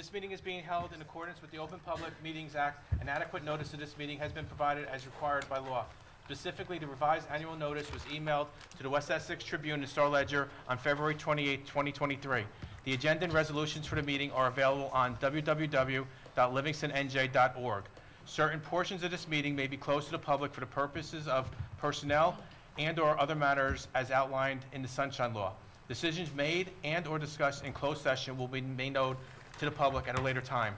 This meeting is being held in accordance with the Open Public Meetings Act, and adequate notice of this meeting has been provided as required by law. Specifically, the revised annual notice was emailed to the West Essex Tribune and Star Ledger on February 28, 2023. The agenda and resolutions for the meeting are available on www.livingstonnj.org. Certain portions of this meeting may be closed to the public for the purposes of personnel and/or other matters as outlined in the Sunshine Law. Decisions made and/or discussed in closed session will be made known to the public at a later time.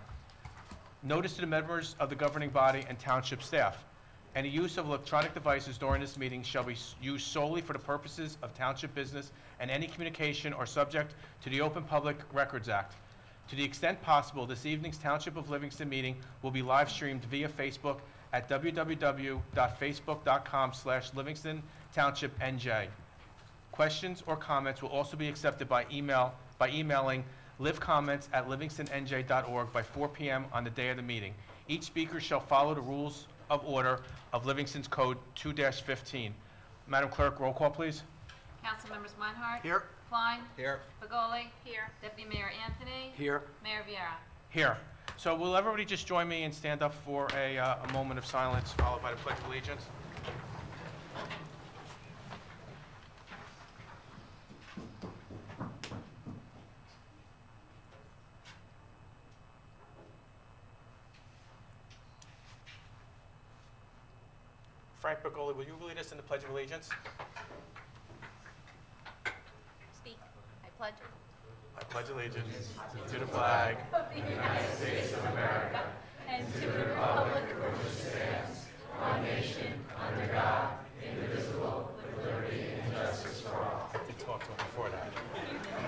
Notice to the members of the governing body and township staff. Any use of electronic devices during this meeting shall be used solely for the purposes of township business, and any communication are subject to the Open Public Records Act. To the extent possible, this evening's Township of Livingston meeting will be live streamed via Facebook at www.facebook.com/LivingstonTownshipNJ. Questions or comments will also be accepted by emailing livecomments@livingstonnj.org by 4 p.m. on the day of the meeting. Each speaker shall follow the rules of order of Livingston's Code 2-15. Madam Clerk, roll call, please. Councilmembers Meinhardt? Here. Klein? Here. Begoli? Here. Deputy Mayor Anthony? Here. Mayor Viera? Here. So will everybody just join me and stand up for a moment of silence, followed by the Pledge of Allegiance? Frank Begoli, will you lead us in the Pledge of Allegiance? Speak. I pledge. I pledge allegiance to the flag Of the United States of America and to the republic for which it stands, one nation, under God, indivisible, with liberty and justice for all. I did talk to him before that.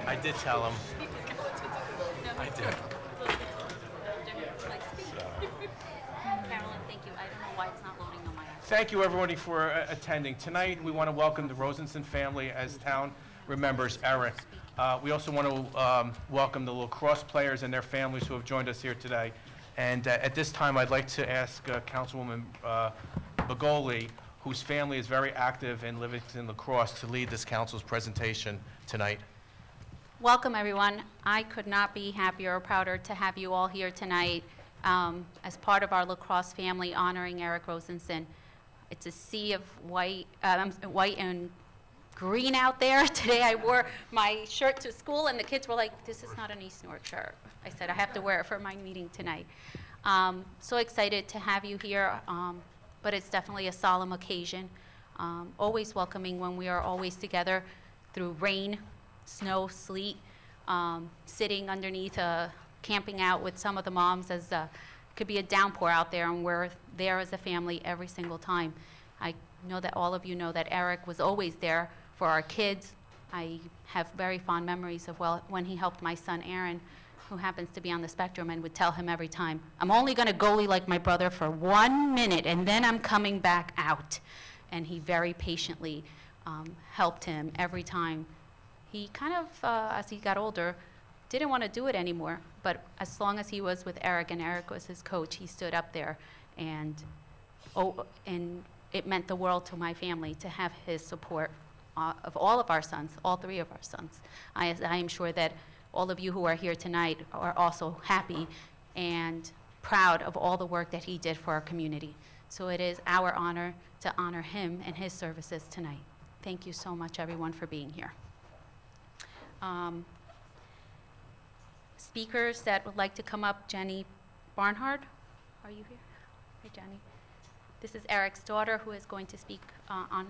I did tell him. I did. Carolyn, thank you. I don't know why it's not loading on my app. Thank you, everybody, for attending. Tonight, we want to welcome the Rosenson family as town remembers Eric. We also want to welcome the lacrosse players and their families who have joined us here today. And at this time, I'd like to ask Councilwoman Begoli, whose family is very active in Livingston lacrosse, to lead this council's presentation tonight. Welcome, everyone. I could not be happier or prouder to have you all here tonight as part of our lacrosse family honoring Eric Rosenson. It's a sea of white and green out there. Today I wore my shirt to school and the kids were like, this is not an East Newark shirt. I said, I have to wear it for my meeting tonight. So excited to have you here, but it's definitely a solemn occasion. Always welcoming when we are always together through rain, snow, sleet, sitting underneath, camping out with some of the moms as could be a downpour out there, and we're there as a family every single time. I know that all of you know that Eric was always there for our kids. I have very fond memories of when he helped my son Aaron, who happens to be on the spectrum, and would tell him every time, I'm only going to goalie like my brother for 1 minute, and then I'm coming back out. And he very patiently helped him every time. He kind of, as he got older, didn't want to do it anymore, but as long as he was with Eric and Eric was his coach, he stood up there, and it meant the world to my family to have his support of all of our sons, all three of our sons. I am sure that all of you who are here tonight are also happy and proud of all the work that he did for our community. So it is our honor to honor him and his services tonight. Thank you so much, everyone, for being here. Speakers that would like to come up, Jenny Barnhart, are you here? Hi, Jenny. This is Eric's daughter who is going to speak on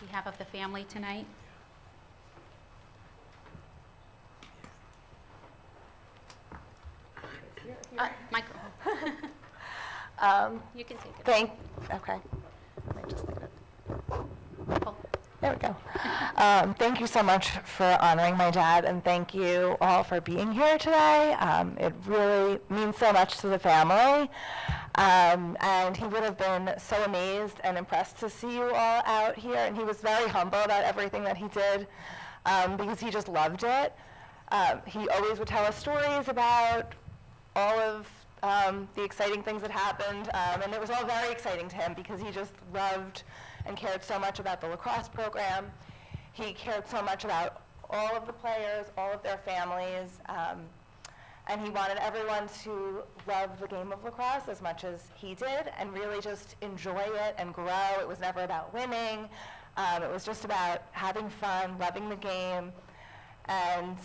behalf of the family tonight. Microphone. You can take it. Okay. Let me just leave it. Pull. There we go. Thank you so much for honoring my dad, and thank you all for being here today. It really means so much to the family. And he would have been so amazed and impressed to see you all out here, and he was very humble about everything that he did because he just loved it. He always would tell us stories about all of the exciting things that happened, and it was all very exciting to him because he just loved and cared so much about the lacrosse program. He cared so much about all of the players, all of their families, And he wanted everyone to love the game of lacrosse as much as he did and really just enjoy it and grow. It was never about winning. It was just about having fun, loving the game, and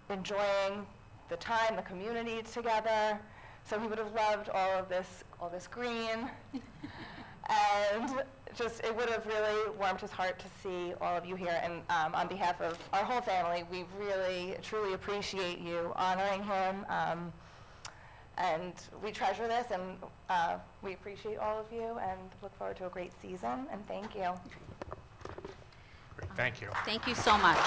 enjoying the time, the community together. So he would have loved all this green. And just, it would have really warmed his heart to see all of you here. And on behalf of our whole family, we really, truly appreciate you honoring him. And we treasure this, and we appreciate all of you, and look forward to a great season. And thank you. Great, thank you. Thank you so much.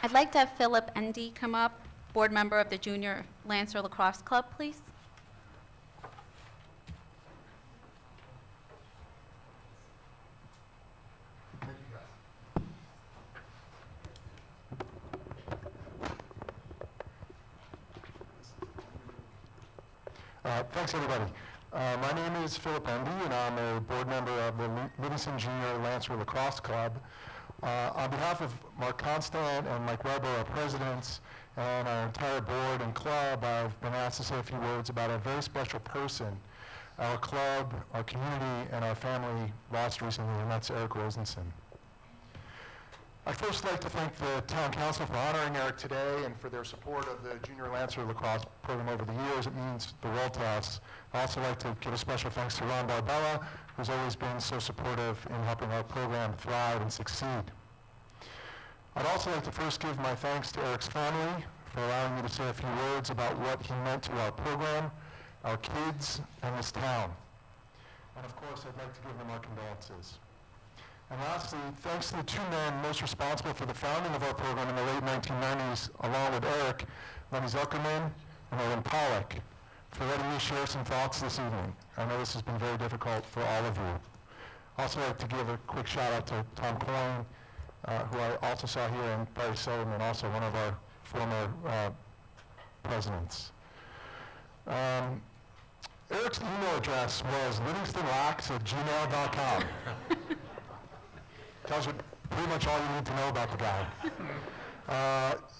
I'd like to have Philip Endy come up, board member of the Junior Lancer Lacrosse Club, please. Thanks, everybody. My name is Philip Endy, and I'm a board member of the Livingston Junior Lancer Lacrosse Club. On behalf of Mark Constant and Mike Weber, our presidents, and our entire board and club, I've been asked to say a few words about a very special person our club, our community, and our family lost recently, and that's Eric Rosenson. I'd first like to thank the Town Council for honoring Eric today and for their support of the Junior Lancer Lacrosse program over the years. It means the world to us. I'd also like to give a special thanks to Ron Barbella, who's always been so supportive in helping our program thrive and succeed. I'd also like to first give my thanks to Eric's family for allowing me to say a few words about what he meant to our program, our kids, and this town. And of course, I'd like to give them our condolences. And lastly, thanks to the two men most responsible for the founding of our program in the late 1990s, along with Eric, Lenny Zuckerman and Owen Pollack, for letting me share some thoughts this evening. I know this has been very difficult for all of you. I'd also like to give a quick shout out to Tom Coyne, who I also saw here, and Barry Sullivan, also one of our former presidents. Eric's email address was livingstonlax@gmail.com. Tells you pretty much all you need to know about the guy.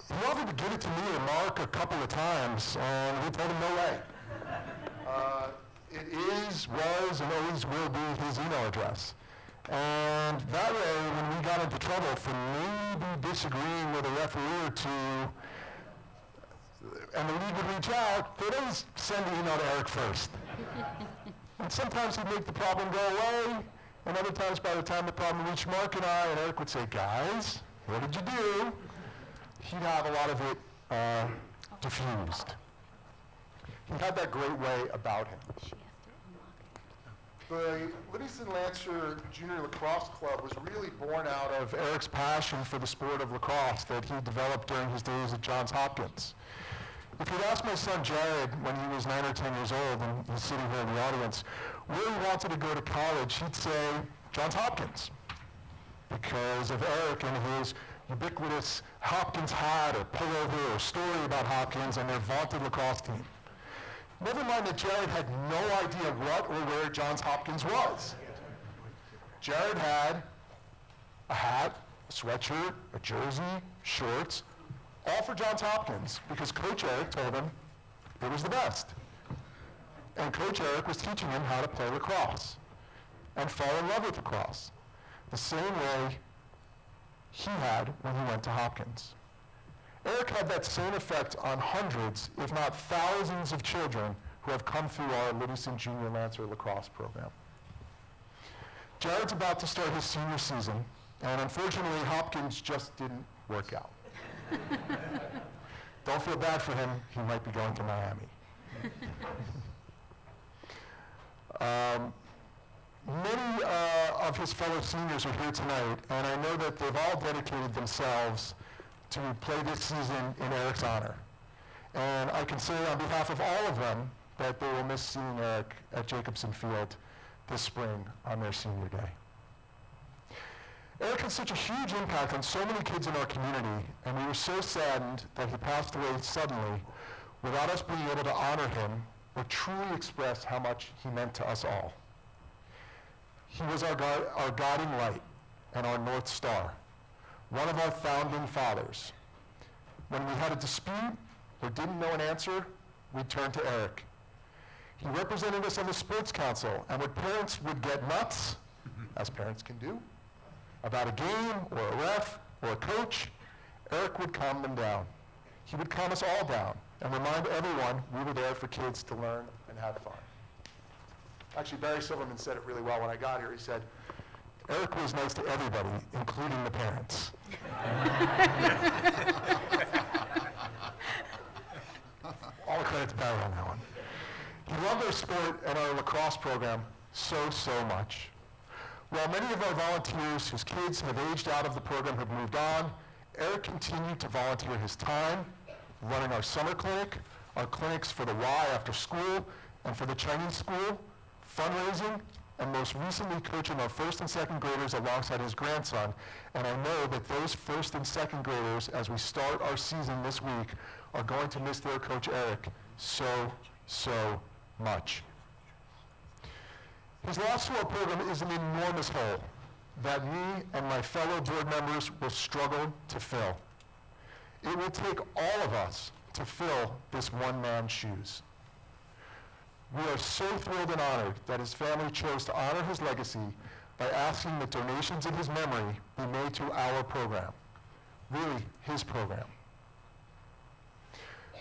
He offered to give it to me or Mark a couple of times, and we told him no way. It is, was, and always will be his email address. And that way, when we got into trouble for maybe disagreeing with a referee or two, and the league would reach out, they'd always send the email to Eric first. And sometimes he'd make the problem go away, and other times by the time the problem reached Mark and I, and Eric would say, guys, what did you do? He'd have a lot of it diffused. He had that great way about him. The Livingston Lancer Junior Lacrosse Club was really born out of Eric's passion for the sport of lacrosse that he developed during his days at Johns Hopkins. If you'd asked my son Jared when he was 9 or 10 years old, and he's sitting here in the audience, where he wanted to go to college, he'd say Johns Hopkins, because of Eric and his ubiquitous Hopkins hat or pullover or story about Hopkins and their vaunted lacrosse team. Never mind that Jared had no idea what or where Johns Hopkins was. Jared had a hat, a sweatshirt, a jersey, shorts, all for Johns Hopkins, because Coach Eric told him it was the best. And Coach Eric was teaching him how to play lacrosse and fall in love with lacrosse, the same way he had when he went to Hopkins. Eric had that same effect on hundreds, if not thousands, of children who have come through our Livingston Junior Lancer Lacrosse program. Jared's about to start his senior season, and unfortunately, Hopkins just didn't work out. Don't feel bad for him. He might be going to Miami. Many of his fellow seniors are here tonight, and I know that they've all dedicated themselves to play this season in Eric's honor. And I can say on behalf of all of them that they will miss seeing Eric at Jacobson Field this spring on their senior day. Eric had such a huge impact on so many kids in our community, and we were so saddened that he passed away suddenly without us being able to honor him or truly express how much he meant to us all. He was our guiding light, and our North Star, one of our founding fathers. When we had a dispute or didn't know an answer, we'd turn to Eric. He represented us on the Sports Council, and when parents would get nuts, as parents can do, about a game or a ref or a coach, Eric would calm them down. He would calm us all down and remind everyone we were there for kids to learn and have fun. Actually, Barry Silverman said it really well when I got here. He said, Eric was nice to everybody, including the parents. All the credit to Barry on that one. He loved our sport and our lacrosse program so much. While many of our volunteers whose kids have aged out of the program have moved on, Eric continued to volunteer his time, running our summer clinic, our clinics for the Y after school, and for the Chinese school, fundraising, and most recently coaching our first and second graders alongside his grandson. And I know that those first and second graders, as we start our season this week, are going to miss their coach Eric so much. His loss to our program is an enormous hole that me and my fellow board members will struggle to fill. It will take all of us to fill this one man's shoes. We are so thrilled and honored that his family chose to honor his legacy by asking that donations in his memory be made to our program, really his program.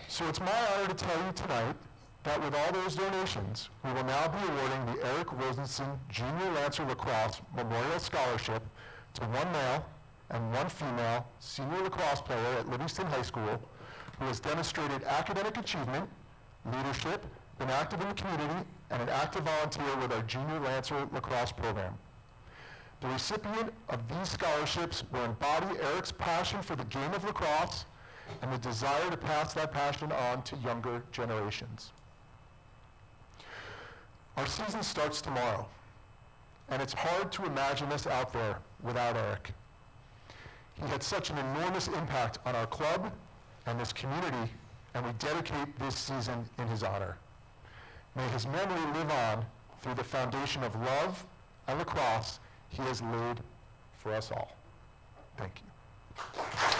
So it's my honor to tell you tonight that with all those donations, we will now be awarding the Eric Rosenson Junior Lancer Lacrosse Memorial Scholarship to one male and one female senior lacrosse player at Livingston High School who has demonstrated academic achievement, leadership, been active in the community, and an active volunteer with our Junior Lancer Lacrosse program. The recipient of these scholarships will embody Eric's passion for the game of lacrosse and the desire to pass that passion on to younger generations. Our season starts tomorrow, and it's hard to imagine us out there without Eric. He had such an enormous impact on our club and this community, and we dedicate this season in his honor. May his memory live on through the foundation of love and lacrosse he has laid for us all. Thank you.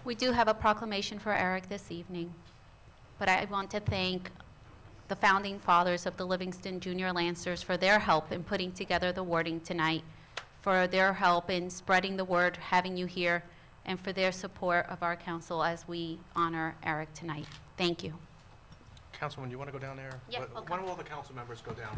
We do have a proclamation for Eric this evening, but I want to thank the founding fathers of the Livingston Junior Lancers for their help in putting together the wording tonight, for their help in spreading the word, having you here, and for their support of our council as we honor Eric tonight. Thank you. Councilman, you want to go down there? Yeah, Why okay. why don't all the council members go down?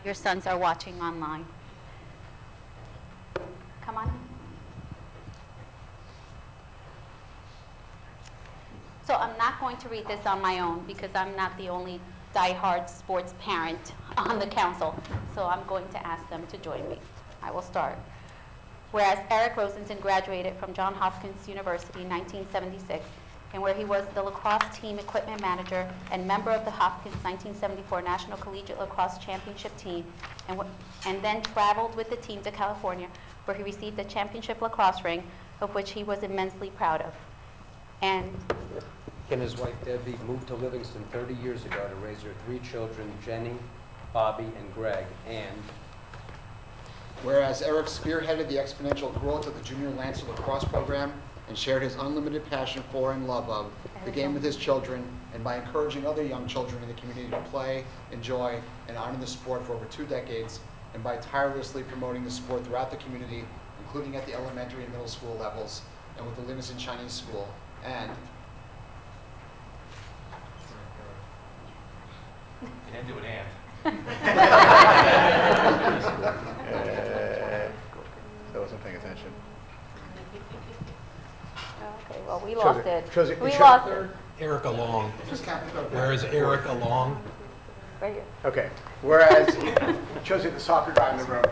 Your sons are watching online. Come on. So I'm not going to read this on my own because I'm not the only diehard sports parent on the council. So I'm going to ask them to join me. I will start. Whereas Eric Rosenson graduated from Johns Hopkins University in 1976, and where he was the lacrosse team equipment manager and member of the Hopkins 1974 National Collegiate Lacrosse Championship team, and then traveled with the team to California, where he received the championship lacrosse ring, of which he was immensely proud of. And and his wife Debbie moved to Livingston 30 years ago to raise her 3 children, Jenny, Bobby, and Greg, and whereas Eric spearheaded the exponential growth of the Junior Lancer Lacrosse program and shared his unlimited passion for and love of the game with his children, and by encouraging other young children in the community to play, enjoy, and honor the sport for over 2 decades, and by tirelessly promoting the sport throughout the community, including at the elementary and middle school levels, and with the Livingston Chinese School, and You didn't do an and. I wasn't paying attention. okay, well, we lost it. shows it- We it lost shows- it. Eric along. Just count the Where is Eric along? Right here. Okay, whereas, shows you the soccer guy in the room.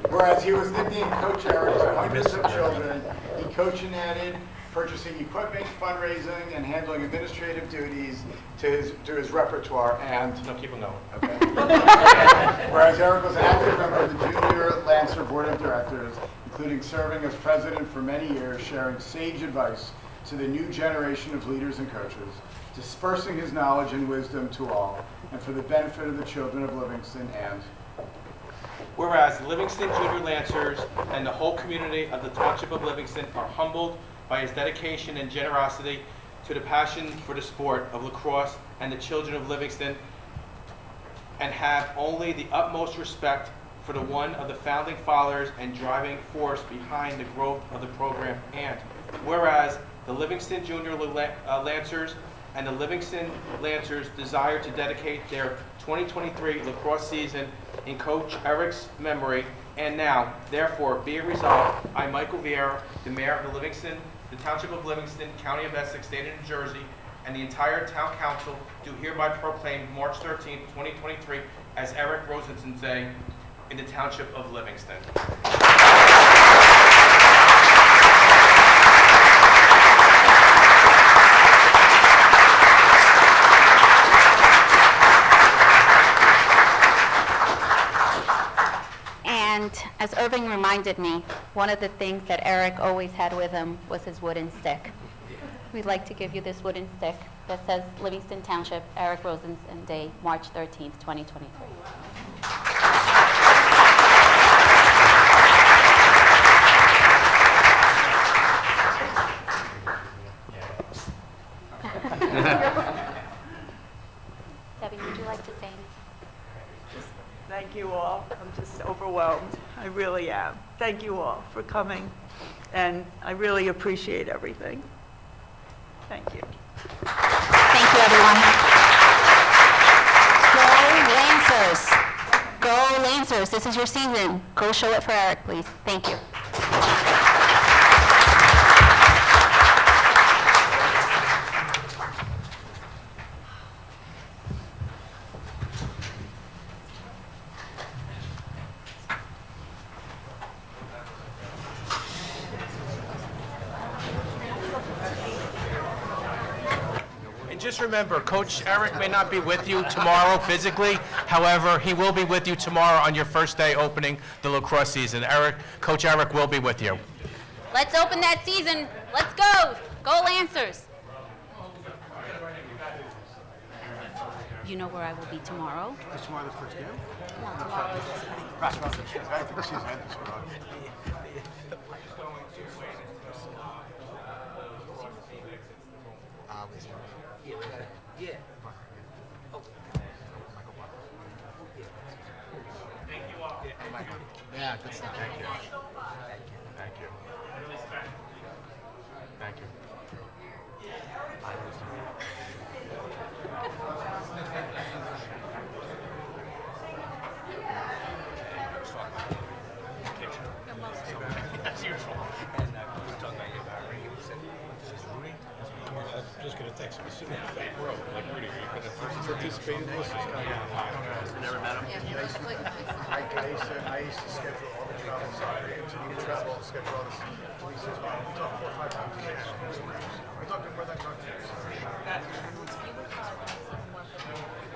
Whereas he was nicknamed Coach Eric to hundreds of children, he coached and added, purchasing equipment, fundraising, and handling administrative duties to his repertoire, and No, keep on going. okay. Whereas Eric was an active member of the Junior Lancer Board of Directors, including serving as president for many years, sharing sage advice to the new generation of leaders and coaches, dispersing his knowledge and wisdom to all, and for the benefit of the children of Livingston, and Whereas Livingston Junior Lancers and the whole community of the Township of Livingston are humbled by his dedication and generosity to the passion for the sport of lacrosse and the children of Livingston, and have only the utmost respect for the one of the founding fathers and driving force behind the growth of the program. And whereas the Livingston Junior Lancers and the Livingston Lancers desire to dedicate their 2023 lacrosse season in Coach Eric's memory, and now, therefore, be it resolved, I, Michael Vieira, the Mayor of the Township of Livingston, County of Essex, State of New Jersey, and the entire Town Council do hereby proclaim March 13th, 2023 as Eric Rosenson Day in the Township of Livingston. And as Irving reminded me, one of the things that Eric always had with him was his wooden stick. We'd like to give you this wooden stick that says Livingston Township, Eric Rosenson Day, March 13th, 2023. Debbie, would you like to say anything? Thank you all. I'm just overwhelmed. I really am. Thank you all for coming, and I really appreciate everything. Thank you. Thank you, everyone. Go Lancers. Go Lancers. This is your season. Go show it for Eric, please. Thank you. And just remember, Coach Eric may not be with you tomorrow physically. However, he will be with you tomorrow on your first day opening the lacrosse season. Coach Eric will be with you. Let's open that season. Let's go. Go Lancers. You know where I will be tomorrow? Is tomorrow the first game? No, tomorrow is I think the season ended tomorrow. Yeah, good stuff. Thank you. Thank you. Thank you. Just gonna take some assuming fake row, like Rudy, you could have participated in this. Never met him. I used to schedule all the travel soccer games, and you travel, schedule all this. We talk 4 or 5 times a day. We're talking more than talking.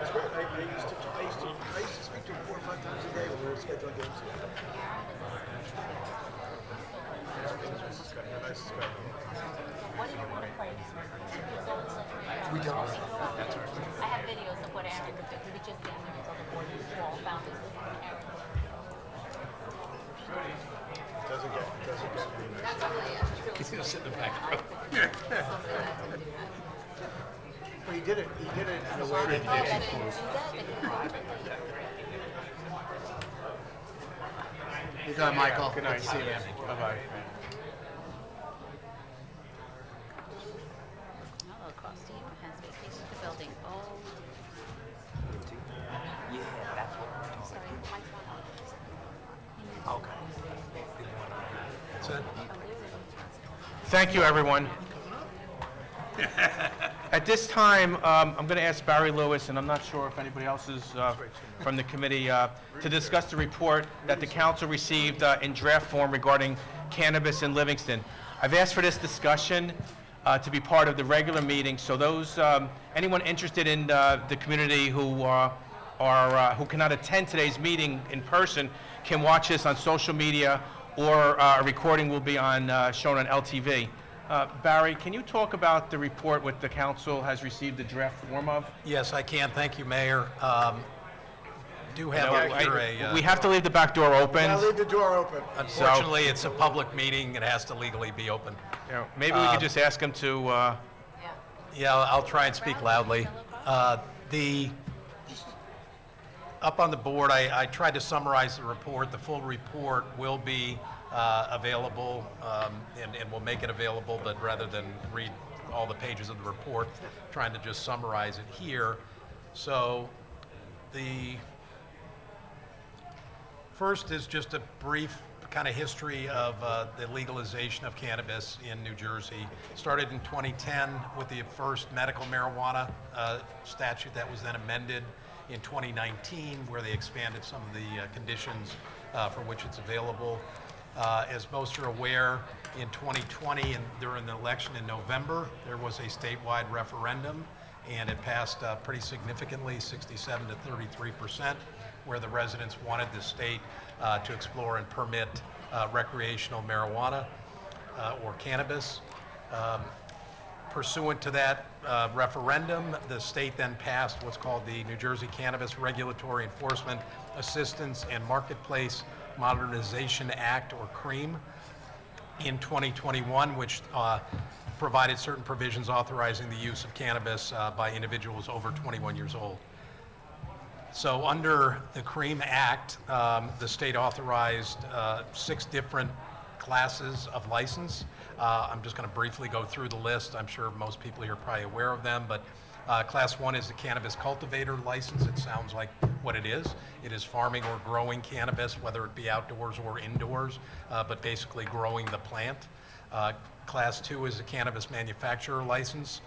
That's great. I used to speak to him 4 or 5 times a day when we were scheduling games. Nice guy. We don't. I have videos of what Eric did. We just got there until the board wall found this Eric. Doesn't get any nicer. That's really He's gonna sit in the back row. But he did it in a way that You got it, Michael. Good night. See you. Bye-bye. No, lacrosse team has vacated the building. Oh. Yeah, that's what we're talking Sorry, Mike's not on. about. Okay. Thank you, everyone. At this time, I'm going to ask Barry Lewis, and I'm not sure if anybody else is from the committee, to discuss the report that the council received in draft form regarding cannabis in Livingston. I've asked for this discussion to be part of the regular meeting, so those, anyone interested in the community who who cannot attend today's meeting in person can watch this on social media, or a recording will be shown on LTV. Barry, can you talk about the report what the council has received the draft form of? Yes, I can. Thank you, Mayor. Do have We have to leave the back door open. I'll leave the door open. Unfortunately, it's a public meeting. It has to legally be open. You know, maybe we could just ask them to, Yeah, I'll try and speak loudly. Up on the board, I tried to summarize the report. The full report will be available, and we'll make it available, but rather than read all the pages of the report, trying to just summarize it here. So the first is just a brief kind of history of the legalization of cannabis in New Jersey. Started in 2010 with the first medical marijuana statute that was then amended in 2019, where they expanded some of the conditions for which it's available. As most are aware, in 2020 and during the election in November, there was a statewide referendum, and it passed pretty significantly, 67 to 33%, where the residents wanted the state to explore and permit recreational marijuana or cannabis. Pursuant to that referendum, the state then passed what's called the New Jersey Cannabis Regulatory Enforcement Assistance and Marketplace Modernization Act, or CREAM, in 2021, which provided certain provisions authorizing the use of cannabis by individuals over 21 years old. So under the CREAM Act, the state authorized 6 different classes of license. I'm just going to briefly go through the list. I'm sure most people here are probably aware of them, but Class 1 is the cannabis cultivator license. It sounds like what it is. It is farming or growing cannabis, whether it be outdoors or indoors, but basically growing the plant. Class 2 is the cannabis manufacturer license,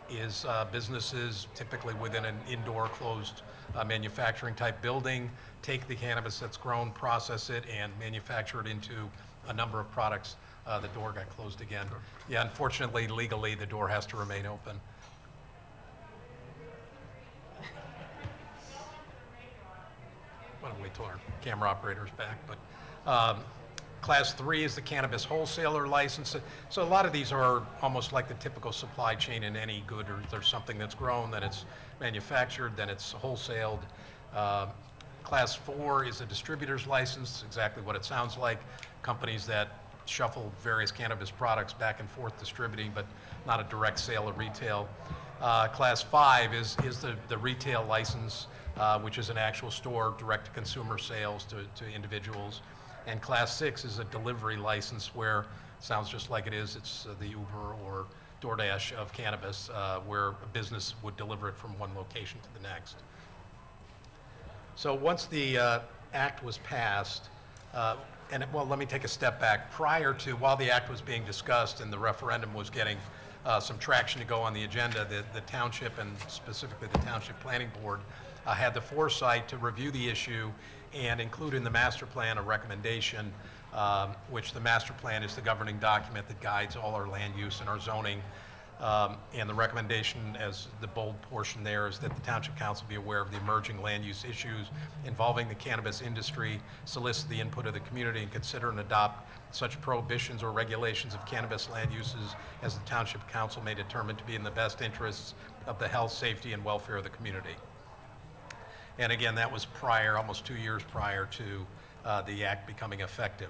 is businesses typically within an indoor closed manufacturing type building, take the cannabis that's grown, process it, and manufacture it into a number of products. The door got closed again. Yeah, unfortunately, legally, the door has to remain open. Why don't we wait till our camera operator's back, but Class 3 is the cannabis wholesaler license. So a lot of these are almost like the typical supply chain in any good, or there's something that's grown, then it's manufactured, then it's wholesaled. Class 4 is a distributor's license, exactly what it sounds like. Companies that shuffle various cannabis products back and forth distributing, but not a direct sale or retail. Class 5 is the retail license, which is an actual store, direct-to-consumer sales to individuals. And Class 6 is a delivery license, where, sounds just like it is, it's the Uber or DoorDash of cannabis, where a business would deliver it from one location to the next. So once the act was passed, well, let me take a step back. While the act was being discussed and the referendum was getting some traction to go on the agenda, the township, and specifically the Township Planning Board, had the foresight to review the issue and include in the master plan a recommendation, which the master plan is the governing document that guides all our land use and our zoning. And the recommendation, as the bold portion there, is that the Township Council be aware of the emerging land use issues involving the cannabis industry, solicit the input of the community, and consider and adopt such prohibitions or regulations of cannabis land uses as the Township Council may determine to be in the best interests of the health, safety, and welfare of the community. And again, that was almost 2 years prior to the act becoming effective.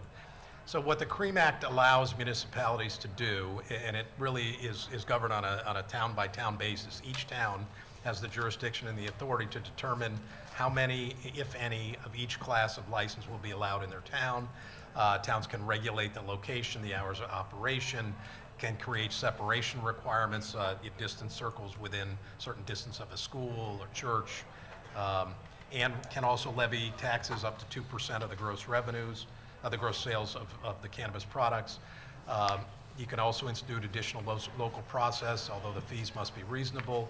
So what the CREAM Act allows municipalities to do, and it really is governed on a town-by-town basis. Each town has the jurisdiction and the authority to determine how many, if any, of each class of license will be allowed in their town. Towns can regulate the location, the hours of operation, can create separation requirements, distance circles within certain distance of a school or church, and can also levy taxes up to 2% of the gross revenues, the gross sales of the cannabis products. You can also institute additional local process, although the fees must be reasonable.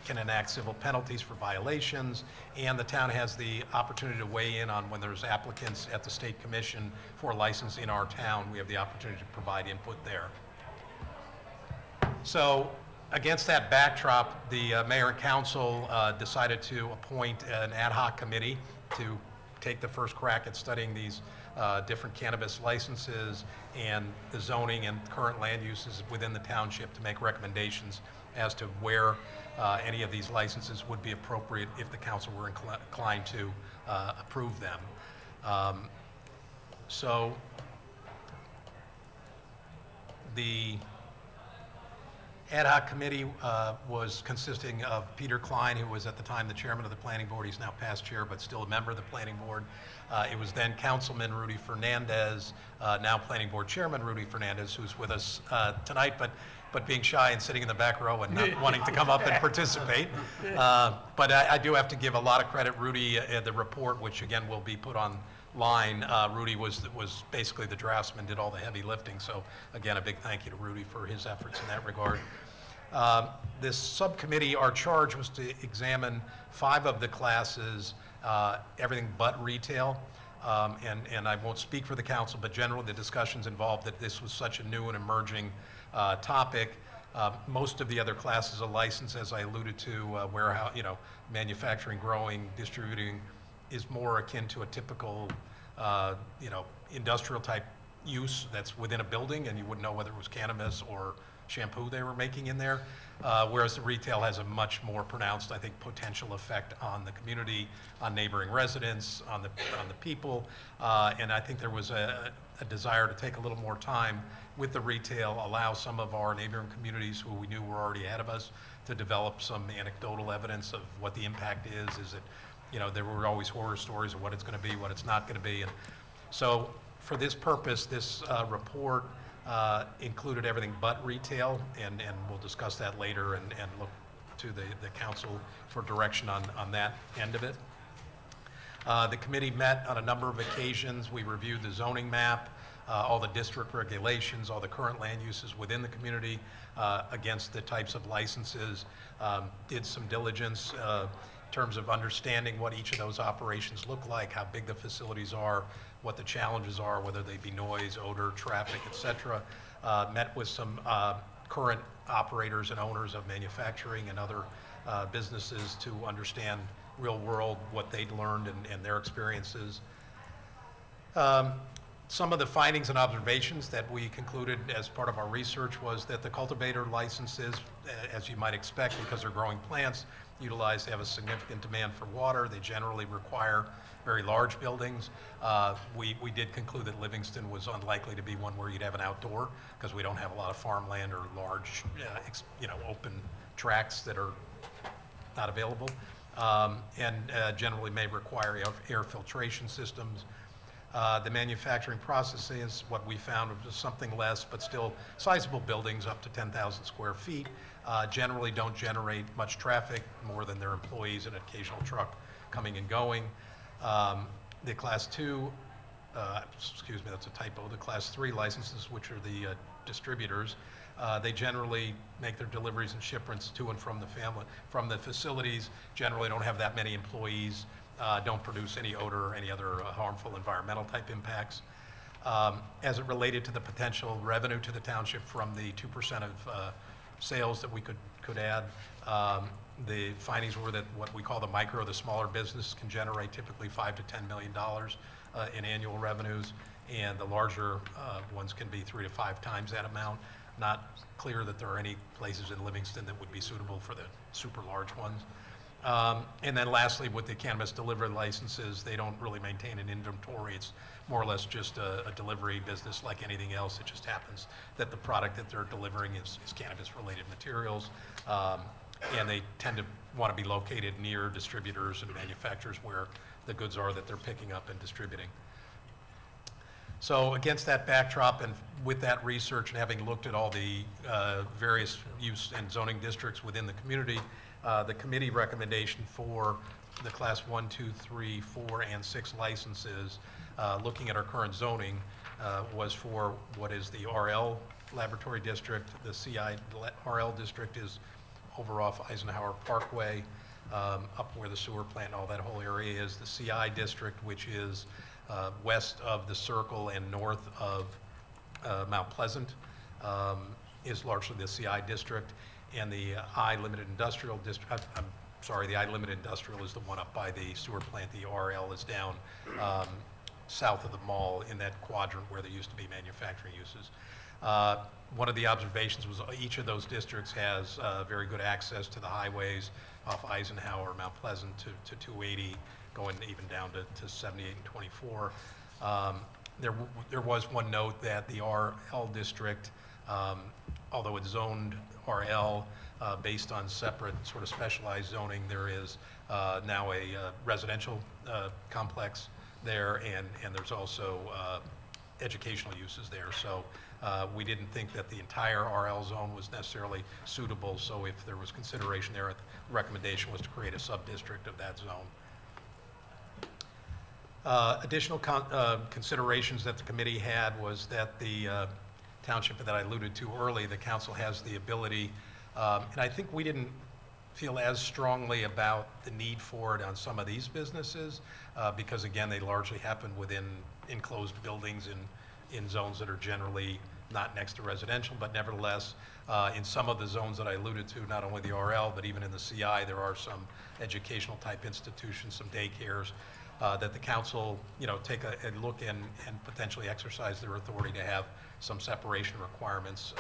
Can enact civil penalties for violations, and the town has the opportunity to weigh in on when there's applicants at the state commission for a license in our town. We have the opportunity to provide input there. So against that backdrop, the mayor and council decided to appoint an ad hoc committee to take the first crack at studying these different cannabis licenses and the zoning and current land uses within the township to make recommendations as to where any of these licenses would be appropriate if the council were inclined to approve them. So the ad hoc committee was consisting of Peter Klein, who was at the time the chairman of the planning board. He's now past chair, but still a member of the planning board. It was then Councilman Rudy Fernandez, now planning board chairman Rudy Fernandez, who's with us tonight, but being shy and sitting in the back row and not wanting to come up and participate. But I do have to give a lot of credit. Rudy, the report, which again will be put online, Rudy was basically the draftsman, did all the heavy lifting. So again, a big thank you to Rudy for his efforts in that regard. This subcommittee, our charge was to examine 5 of the classes, everything but retail. And I won't speak for the council, but generally the discussions involved that this was such a new and emerging topic. Most of the other classes of license, as I alluded to, warehouse, manufacturing, growing, distributing, is more akin to a typical, industrial type use that's within a building, and you wouldn't know whether it was cannabis or shampoo they were making in there. Whereas the retail has a much more pronounced, I think, potential effect on the community, on neighboring residents, on the people. And I think there was a desire to take a little more time with the retail, allow some of our neighboring communities who we knew were already ahead of us to develop some anecdotal evidence of what the impact is. Is it, there were always horror stories of what it's going to be, what it's not going to be. And so for this purpose, this report included everything but retail, and we'll discuss that later and look to the council for direction on that end of it. The committee met on a number of occasions. We reviewed the zoning map, all the district regulations, all the current land uses within the community against the types of licenses, did some diligence in terms of understanding what each of those operations look like, how big the facilities are, what the challenges are, whether they be noise, odor, traffic, et cetera. Met with some current operators and owners of manufacturing and other businesses to understand real world what they'd learned and their experiences. Some of the findings and observations that we concluded as part of our research was that the cultivator licenses, as you might expect, because they're growing plants, they have a significant demand for water. They generally require very large buildings. We did conclude that Livingston was unlikely to be one where you'd have an outdoor, because we don't have a lot of farmland or large, open tracts that are not available, and generally may require air filtration systems. The manufacturing processes, what we found was something less, but still sizable buildings up to 10,000 square feet, generally don't generate much traffic, more than their employees and an occasional truck coming and going. The Class 2, excuse me, that's a typo, the Class 3 licenses, which are the distributors, they generally make their deliveries and shipments to and from the facilities, generally don't have that many employees, don't produce any odor or any other harmful environmental type impacts. As it related to the potential revenue to the township from the 2% of sales that we could add, the findings were that what we call the smaller business can generate typically $5 to $10 million in annual revenues, and the larger ones can be 3 to 5 times that amount. Not clear that there are any places in Livingston that would be suitable for the super large ones. And then lastly, with the cannabis delivery licenses, they don't really maintain an inventory. It's more or less just a delivery business like anything else. It just happens that the product that they're delivering is cannabis-related materials. And they tend to want to be located near distributors and manufacturers where the goods are that they're picking up and distributing. So against that backdrop and with that research and having looked at all the various use and zoning districts within the community, the committee recommendation for the Class 1, 2, 3, 4, and 6 licenses, looking at our current zoning, was for what is the RL Laboratory District. The CI RL District is over off Eisenhower Parkway, up where the sewer plant and all that whole area is. The CI District, which is west of the Circle and north of Mount Pleasant, is largely the CI District. And the I Limited Industrial District, I'm sorry, the I Limited Industrial is the one up by the sewer plant. The RL is down south of the mall in that quadrant where there used to be manufacturing uses. One of the observations was each of those districts has very good access to the highways off Eisenhower, Mount Pleasant to 280, going even down to 78 and 24. There was one note that the RL district, although it's zoned RL based on separate sort of specialized zoning, there is now a residential complex there, and there's also educational uses there. So we didn't think that the entire RL zone was necessarily suitable, so if there was consideration there, the recommendation was to create a sub-district of that zone. Additional considerations that the committee had was that the township that I alluded to early, the council has the ability, and I think we didn't feel as strongly about the need for it on some of these businesses, because again, they largely happen within enclosed buildings in zones that are generally not next to residential, but nevertheless, in some of the zones that I alluded to, not only the RL, but even in the CI, there are some educational type institutions, some daycares, that the council, take a look and potentially exercise their authority to have some separation requirements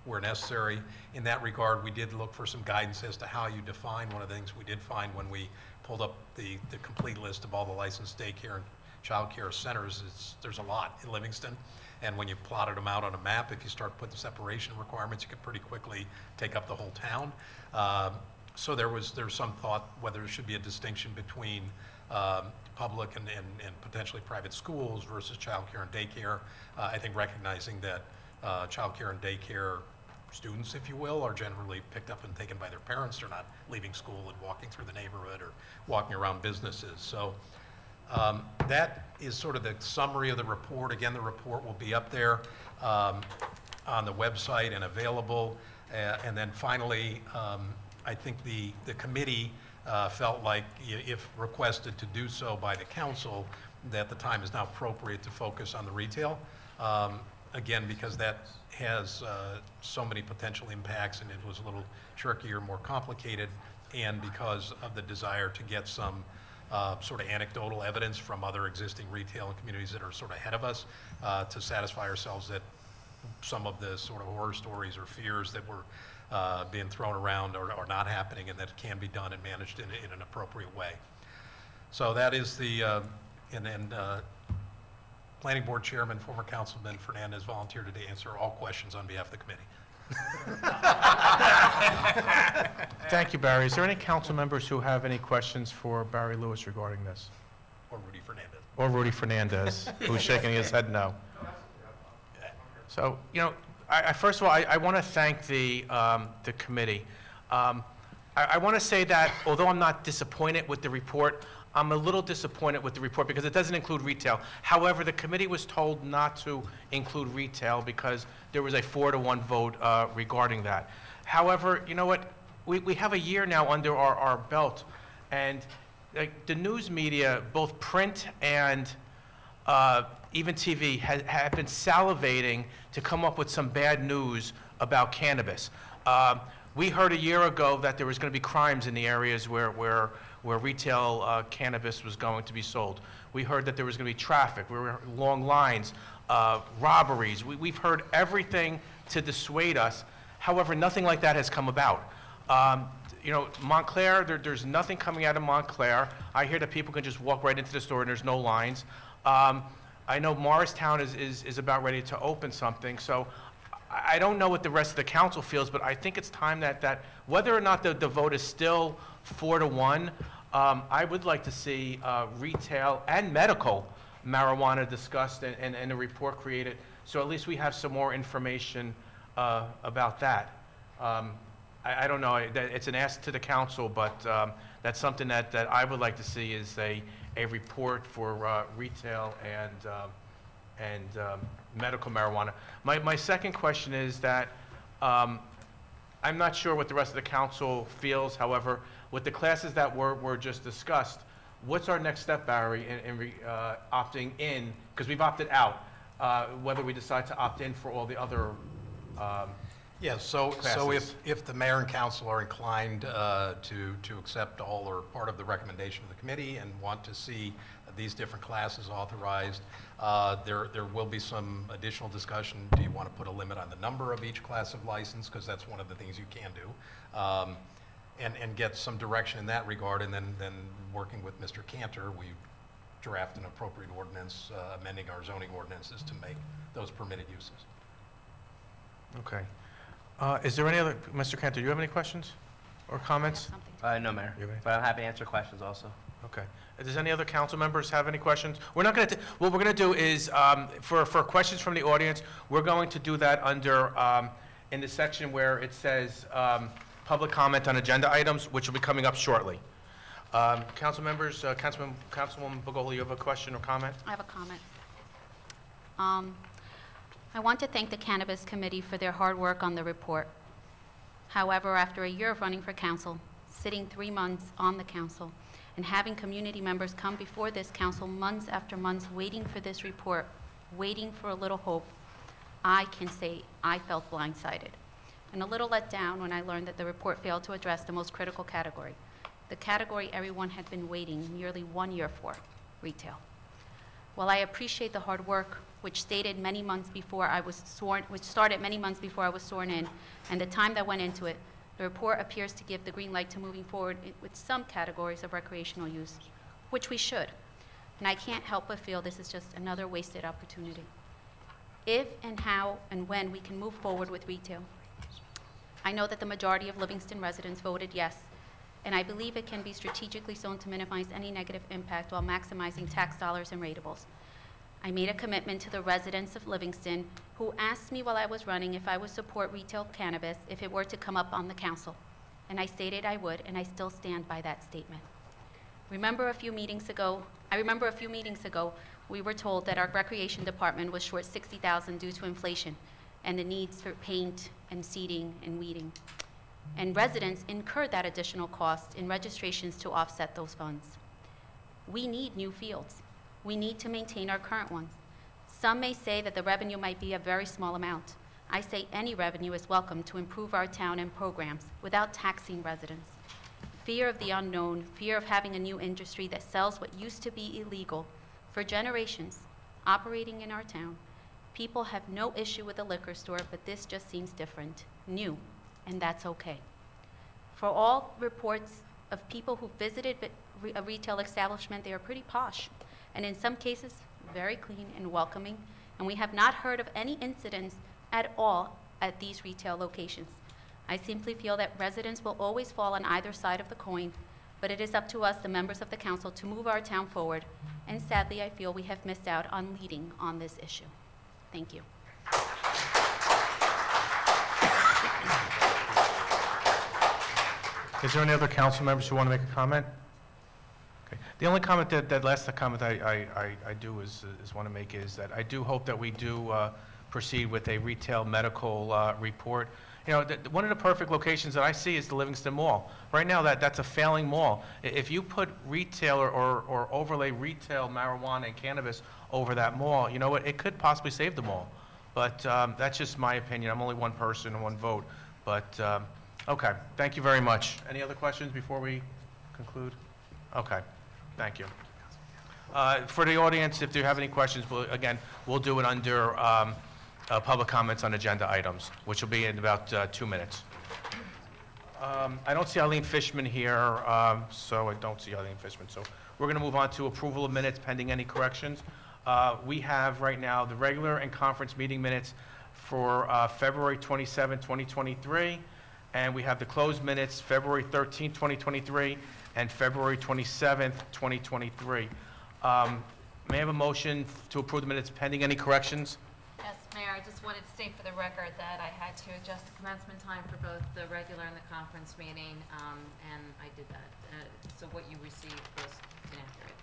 where necessary. In that regard, we did look for some guidance as to how you define. One of the things we did find when we pulled up the complete list of all the licensed daycare and child care centers, there's a lot in Livingston. And when you plotted them out on a map, if you start putting separation requirements, you could pretty quickly take up the whole town. So there's some thought whether there should be a distinction between public and potentially private schools versus child care and daycare. I think recognizing that child care and daycare students, if you will, are generally picked up and taken by their parents. They're not leaving school and walking through the neighborhood or walking around businesses. So that is sort of the summary of the report. Again, the report will be up there on the website and available. And then finally, I think the committee felt like if requested to do so by the council, that the time is now appropriate to focus on the retail. Again, because that has so many potential impacts and it was a little trickier, more complicated, and because of the desire to get some sort of anecdotal evidence from other existing retail and communities that are sort of ahead of us to satisfy ourselves that some of the sort of horror stories or fears that were being thrown around are not happening, and that it can be done and managed in an appropriate way. So that is the, Planning Board Chairman, former Councilman Fernandez volunteered to answer all questions on behalf of the committee. Thank you, Barry. Is there any council members who have any questions for Barry Lewis regarding this? Or Rudy Fernandez. Or Rudy Fernandez, who's shaking his head no. So, first of all, I want to thank the committee. I want to say that although I'm not disappointed with the report, I'm a little disappointed with the report because it doesn't include retail. However, the committee was told not to include retail because there was a 4-to-1 vote regarding that. However, you know what? We have a year now under our belt, and the news media, both print and even TV, have been salivating to come up with some bad news about cannabis. We heard a year ago that there was going to be crimes in the areas where retail cannabis was going to be sold. We heard that there was going to be traffic, long lines, robberies. We've heard everything to dissuade us. However, nothing like that has come about. Montclair, there's nothing coming out of Montclair. I hear that people can just walk right into the store and there's no lines. I know Morristown is about ready to open something, so I don't know what the rest of the council feels, but I think it's time that whether or not the vote is still 4-to-1, I would like to see retail and medical marijuana discussed and a report created, so at least we have some more information about that. I don't know, it's an ask to the council, but That's something that I would like to see is a report for retail and medical marijuana. My second question is that I'm not sure what the rest of the council feels. However, with the classes that were just discussed, what's our next step, Barry, in opting in? Because we've opted out, whether we decide to opt in for all the other Yeah, so classes. if the mayor and council are inclined to accept all or part of the recommendation of the committee and want to see these different classes authorized, there will be some additional discussion. Do you want to put a limit on the number of each class of license? Because that's one of the things you can do. And get some direction in that regard, and then working with Mr. Cantor, we draft an appropriate ordinance, amending our zoning ordinances to make those permitted uses. Okay. Is there any other, Mr. Cantor, do you have any questions or comments? No, Mayor, You have any? but I'm happy to answer questions also. Okay. Does any other council members have any questions? We're not going to, what we're going to do is, for questions from the audience, we're going to do that under, in the section where it says, public comment on agenda items, which will be coming up shortly. Council members, Councilwoman Bogoli, you have a question or comment? I have a comment. I want to thank the Cannabis Committee for their hard work on the report. However, after a year of running for council, sitting 3 months on the council, and having community members come before this council months after months waiting for this report, waiting for a little hope, I can say I felt blindsided and a little let down when I learned that the report failed to address the most critical category, the category everyone had been waiting nearly 1 year for, retail. While I appreciate the hard work, which started many months before I was sworn in, and the time that went into it, the report appears to give the green light to moving forward with some categories of recreational use, which we should. And I can't help but feel this is just another wasted opportunity. If and how and when we can move forward with retail. I know that the majority of Livingston residents voted yes, and I believe it can be strategically sown to minimize any negative impact while maximizing tax dollars and ratables. I made a commitment to the residents of Livingston who asked me while I was running if I would support retail cannabis if it were to come up on the council. And I stated I would, and I still stand by that statement. I remember a few meetings ago, we were told that our recreation department was short $60,000 due to inflation and the needs for paint and seeding and weeding. And residents incurred that additional cost in registrations to offset those funds. We need new fields. We need to maintain our current ones. Some may say that the revenue might be a very small amount. I say any revenue is welcome to improve our town and programs without taxing residents. Fear of the unknown, fear of having a new industry that sells what used to be illegal for generations operating in our town. People have no issue with a liquor store, but this just seems different, new, and that's okay. For all reports of people who visited a retail establishment, they are pretty posh, and in some cases, very clean and welcoming, and we have not heard of any incidents at all at these retail locations. I simply feel that residents will always fall on either side of the coin, but it is up to us, the members of the council, to move our town forward, and sadly, I feel we have missed out on leading on this issue. Thank you. Is there any other council members who want to make a comment? Okay. The only comment that last comment I do is want to make is that I do hope that we do proceed with a retail medical report. You know, one of the perfect locations that I see is the Livingston Mall. Right now, that's a failing mall. If you put retail or overlay retail marijuana and cannabis over that mall, you know what, it could possibly save the mall. But that's just my opinion. I'm only one person and one vote. But, okay, thank you very much. Any other questions before we conclude? Okay, thank you. For the audience, if you have any questions, we'll do it under public comments on agenda items, which will be in about 2 minutes. I don't see Eileen Fishman here, so I don't see Eileen Fishman. So we're going to move on to approval of minutes pending any corrections. We have right now the regular and conference meeting minutes for February 27, 2023, and we have the closed minutes February 13, 2023, and February 27, 2023. May I have a motion to approve the minutes pending any corrections? Yes. Mayor, I just wanted to state for the record that I had to adjust the commencement time for both the regular and the conference meeting, and I did that. So what you received was inaccurate.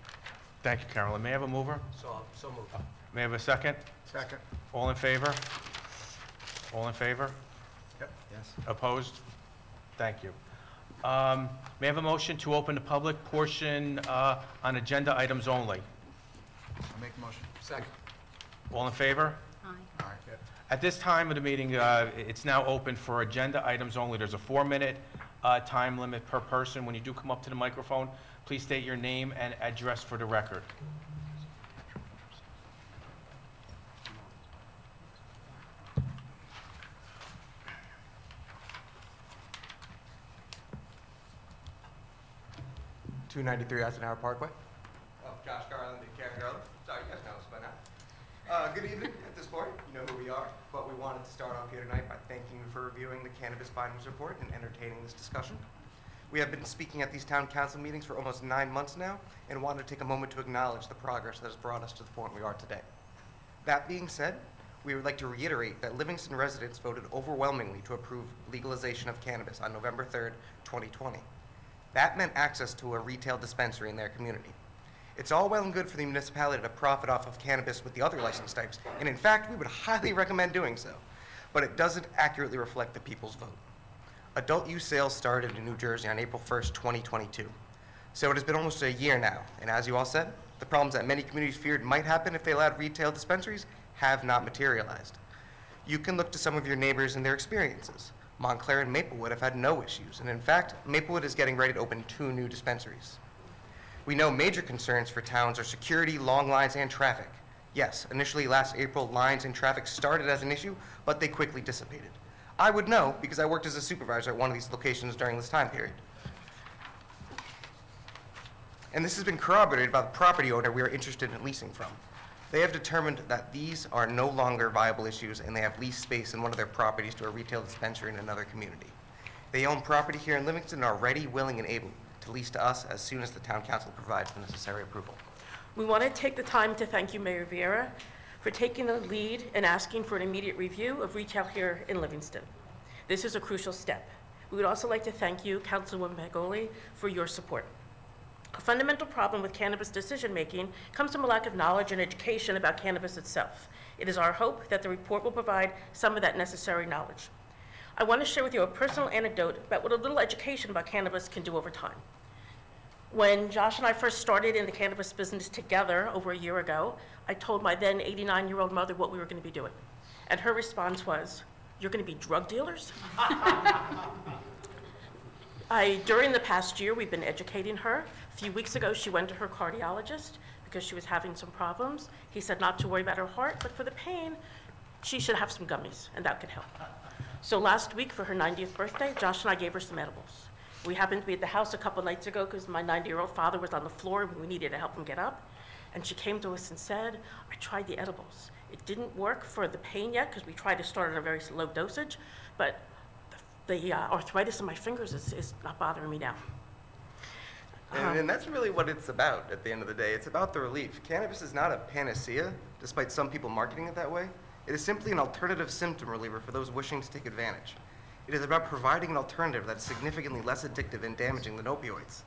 Thank you, Carolyn. May I have a mover? So moved. May I have a second? Second. All in favor? All in favor? Yep. Yes. Opposed? Thank you. May I have a motion to open the public portion on agenda items only? I'll make a motion. Second. All in favor? All right. At this time of the meeting, it's now open for agenda items only. There's a 4-minute time limit per person. When you do come up to the microphone, please state your name and address for the record. Eisenhower Parkway. Oh, Josh Garland and Karen Garland. Sorry, you guys know us by now. Good evening at this point. You know who we are, but we wanted to start off here tonight by thanking you for reviewing the Cannabis Findings Report and entertaining this discussion. We have been speaking at these town council meetings for almost 9 months now and wanted to take a moment to acknowledge the progress that has brought us to the point we are today. That being said, we would like to reiterate that Livingston residents voted overwhelmingly to approve legalization of cannabis on November 3rd, 2020. That meant access to a retail dispensary in their community. It's all well and good for the municipality to profit off of cannabis with the other license types, and in fact, we would highly recommend doing so, but it doesn't accurately reflect the people's vote. Adult use sales started in New Jersey on April 1st, 2022. So it has been almost a year now, and as you all said, the problems that many communities feared might happen if they allowed retail dispensaries have not materialized. You can look to some of your neighbors and their experiences. Montclair and Maplewood have had no issues, and in fact, Maplewood is getting ready to open 2 new dispensaries. We know major concerns for towns are security, long lines, and traffic. Yes, initially last April, lines and traffic started as an issue, but they quickly dissipated. I would know because I worked as a supervisor at one of these locations during this time period. And this has been corroborated by the property owner we are interested in leasing from. They have determined that these are no longer viable issues and they have leased space in one of their properties to a retail dispensary in another community. They own property here in Livingston and are ready, willing, and able to lease to us as soon as the town council provides the necessary approval. We want to take the time to thank you, Mayor Vieira, for taking the lead and asking for an immediate review of retail here in Livingston. This is a crucial step. We would also like to thank you, Councilwoman Pagoli, for your support. A fundamental problem with cannabis decision-making comes from a lack of knowledge and education about cannabis itself. It is our hope that the report will provide some of that necessary knowledge. I want to share with you a personal anecdote about what a little education about cannabis can do over time. When Josh and I first started in the cannabis business together over a year ago, I told my then 89-year-old mother what we were going to be doing. And her response was, "You're going to be drug dealers?" During the past year, we've been educating her. A few weeks ago, she went to her cardiologist because she was having some problems. He said not to worry about her heart, but for the pain, she should have some gummies, and that could help. So last week, for her 90th birthday, Josh and I gave her some edibles. We happened to be at the house a couple nights ago because my 90-year-old father was on the floor and we needed to help him get up. And she came to us and said, "I tried the edibles. It didn't work for the pain yet because we tried to start at a very low dosage, but the arthritis in my fingers is not bothering me now." And that's really what it's about at the end of the day. It's about the relief. Cannabis is not a panacea, despite some people marketing it that way. It is simply an alternative symptom reliever for those wishing to take advantage. It is about providing an alternative that is significantly less addictive and damaging than opioids.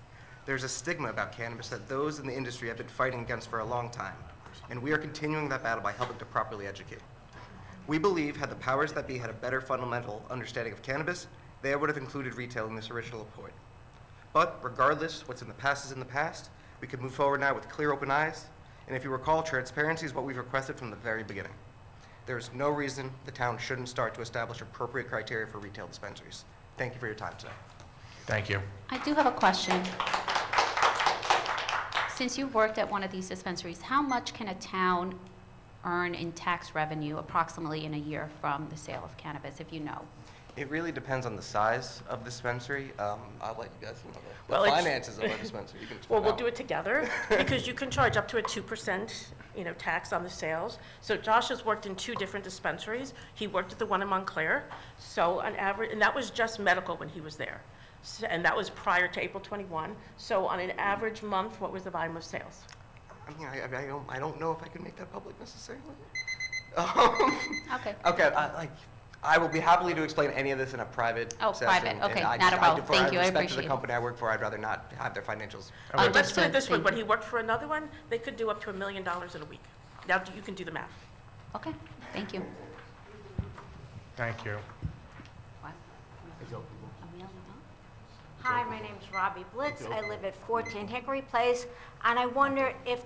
There's a stigma about cannabis that those in the industry have been fighting against for a long time, and we are continuing that battle by helping to properly educate. We believe had the powers that be had a better fundamental understanding of cannabis, they would have included retail in this original report. But regardless, what's in the past is in the past. We can move forward now with clear, open eyes, and if you recall, transparency is what we've requested from the very beginning. There's no reason the town shouldn't start to establish appropriate criteria for retail dispensaries. Thank you for your time today. Thank you. I do have a question. Since you've worked at one of these dispensaries, how much can a town earn in tax revenue approximately in a year from the sale of cannabis, if you know? It really depends on the size of the dispensary. I'll let you guys know the Well, it's- finances of a dispensary. You can Well, we'll out. do it together because you can charge up to a 2%, tax on the sales. So Josh has worked in 2 different dispensaries. He worked at the one in Montclair. So on average, and that was just medical when he was there. And that was prior to April 21. So on an average month, what was the volume of sales? I mean, I don't know if I can make that public necessarily. Okay. Okay, I will be happily to explain any of this in a private Oh, session. private, and okay, I not just- a problem. defer Thank you, I respect to appreciate the it. company I work for, I'd rather not have their financials. Let's put it Understood, this way, thank when you. he worked for another one, they could do up to $1 million in a week. Now you can do the math. Okay, thank you. Thank you. Hi, my name's Robbie Blitz. I live at 14 Hickory Place, and I wonder if,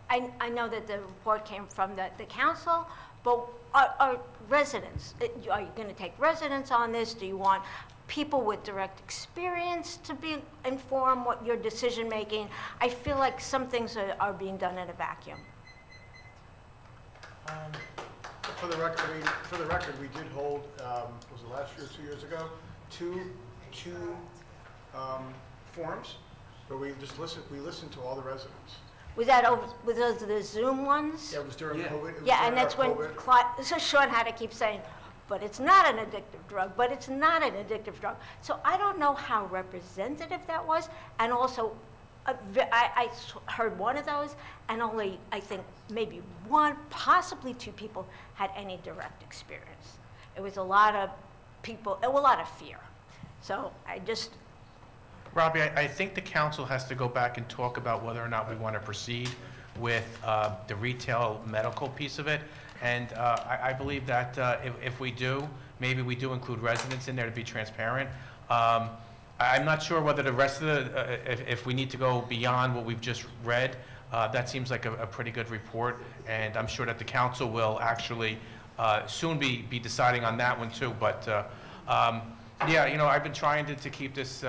I know that the report came from the council, but are residents, are you going to take residents on this? Do you want people with direct experience to be informed what your decision-making? I feel like some things are being done in a vacuum. For the record, we did hold, was it last year, 2 years ago, two forums, but we listened to all the residents. Was that over, was those the Zoom ones? Yeah, it was during COVID. It was Yeah, during and that's our when, COVID. so Sean had to keep saying, but it's not an addictive drug, but it's not an addictive drug. So I don't know how representative that was, and also, I heard one of those, and only, I think, maybe one, possibly two people had any direct experience. It was a lot of people, a lot of fear. So I just, Robbie, I think the council has to go back and talk about whether or not we want to proceed with the retail medical piece of it. And I believe that if we do, maybe we do include residents in there to be transparent. I'm not sure whether the rest of the, if we need to go beyond what we've just read, that seems like a pretty good report. And I'm sure that the council will actually soon be deciding on that one too. But yeah, you know, I've been trying to keep this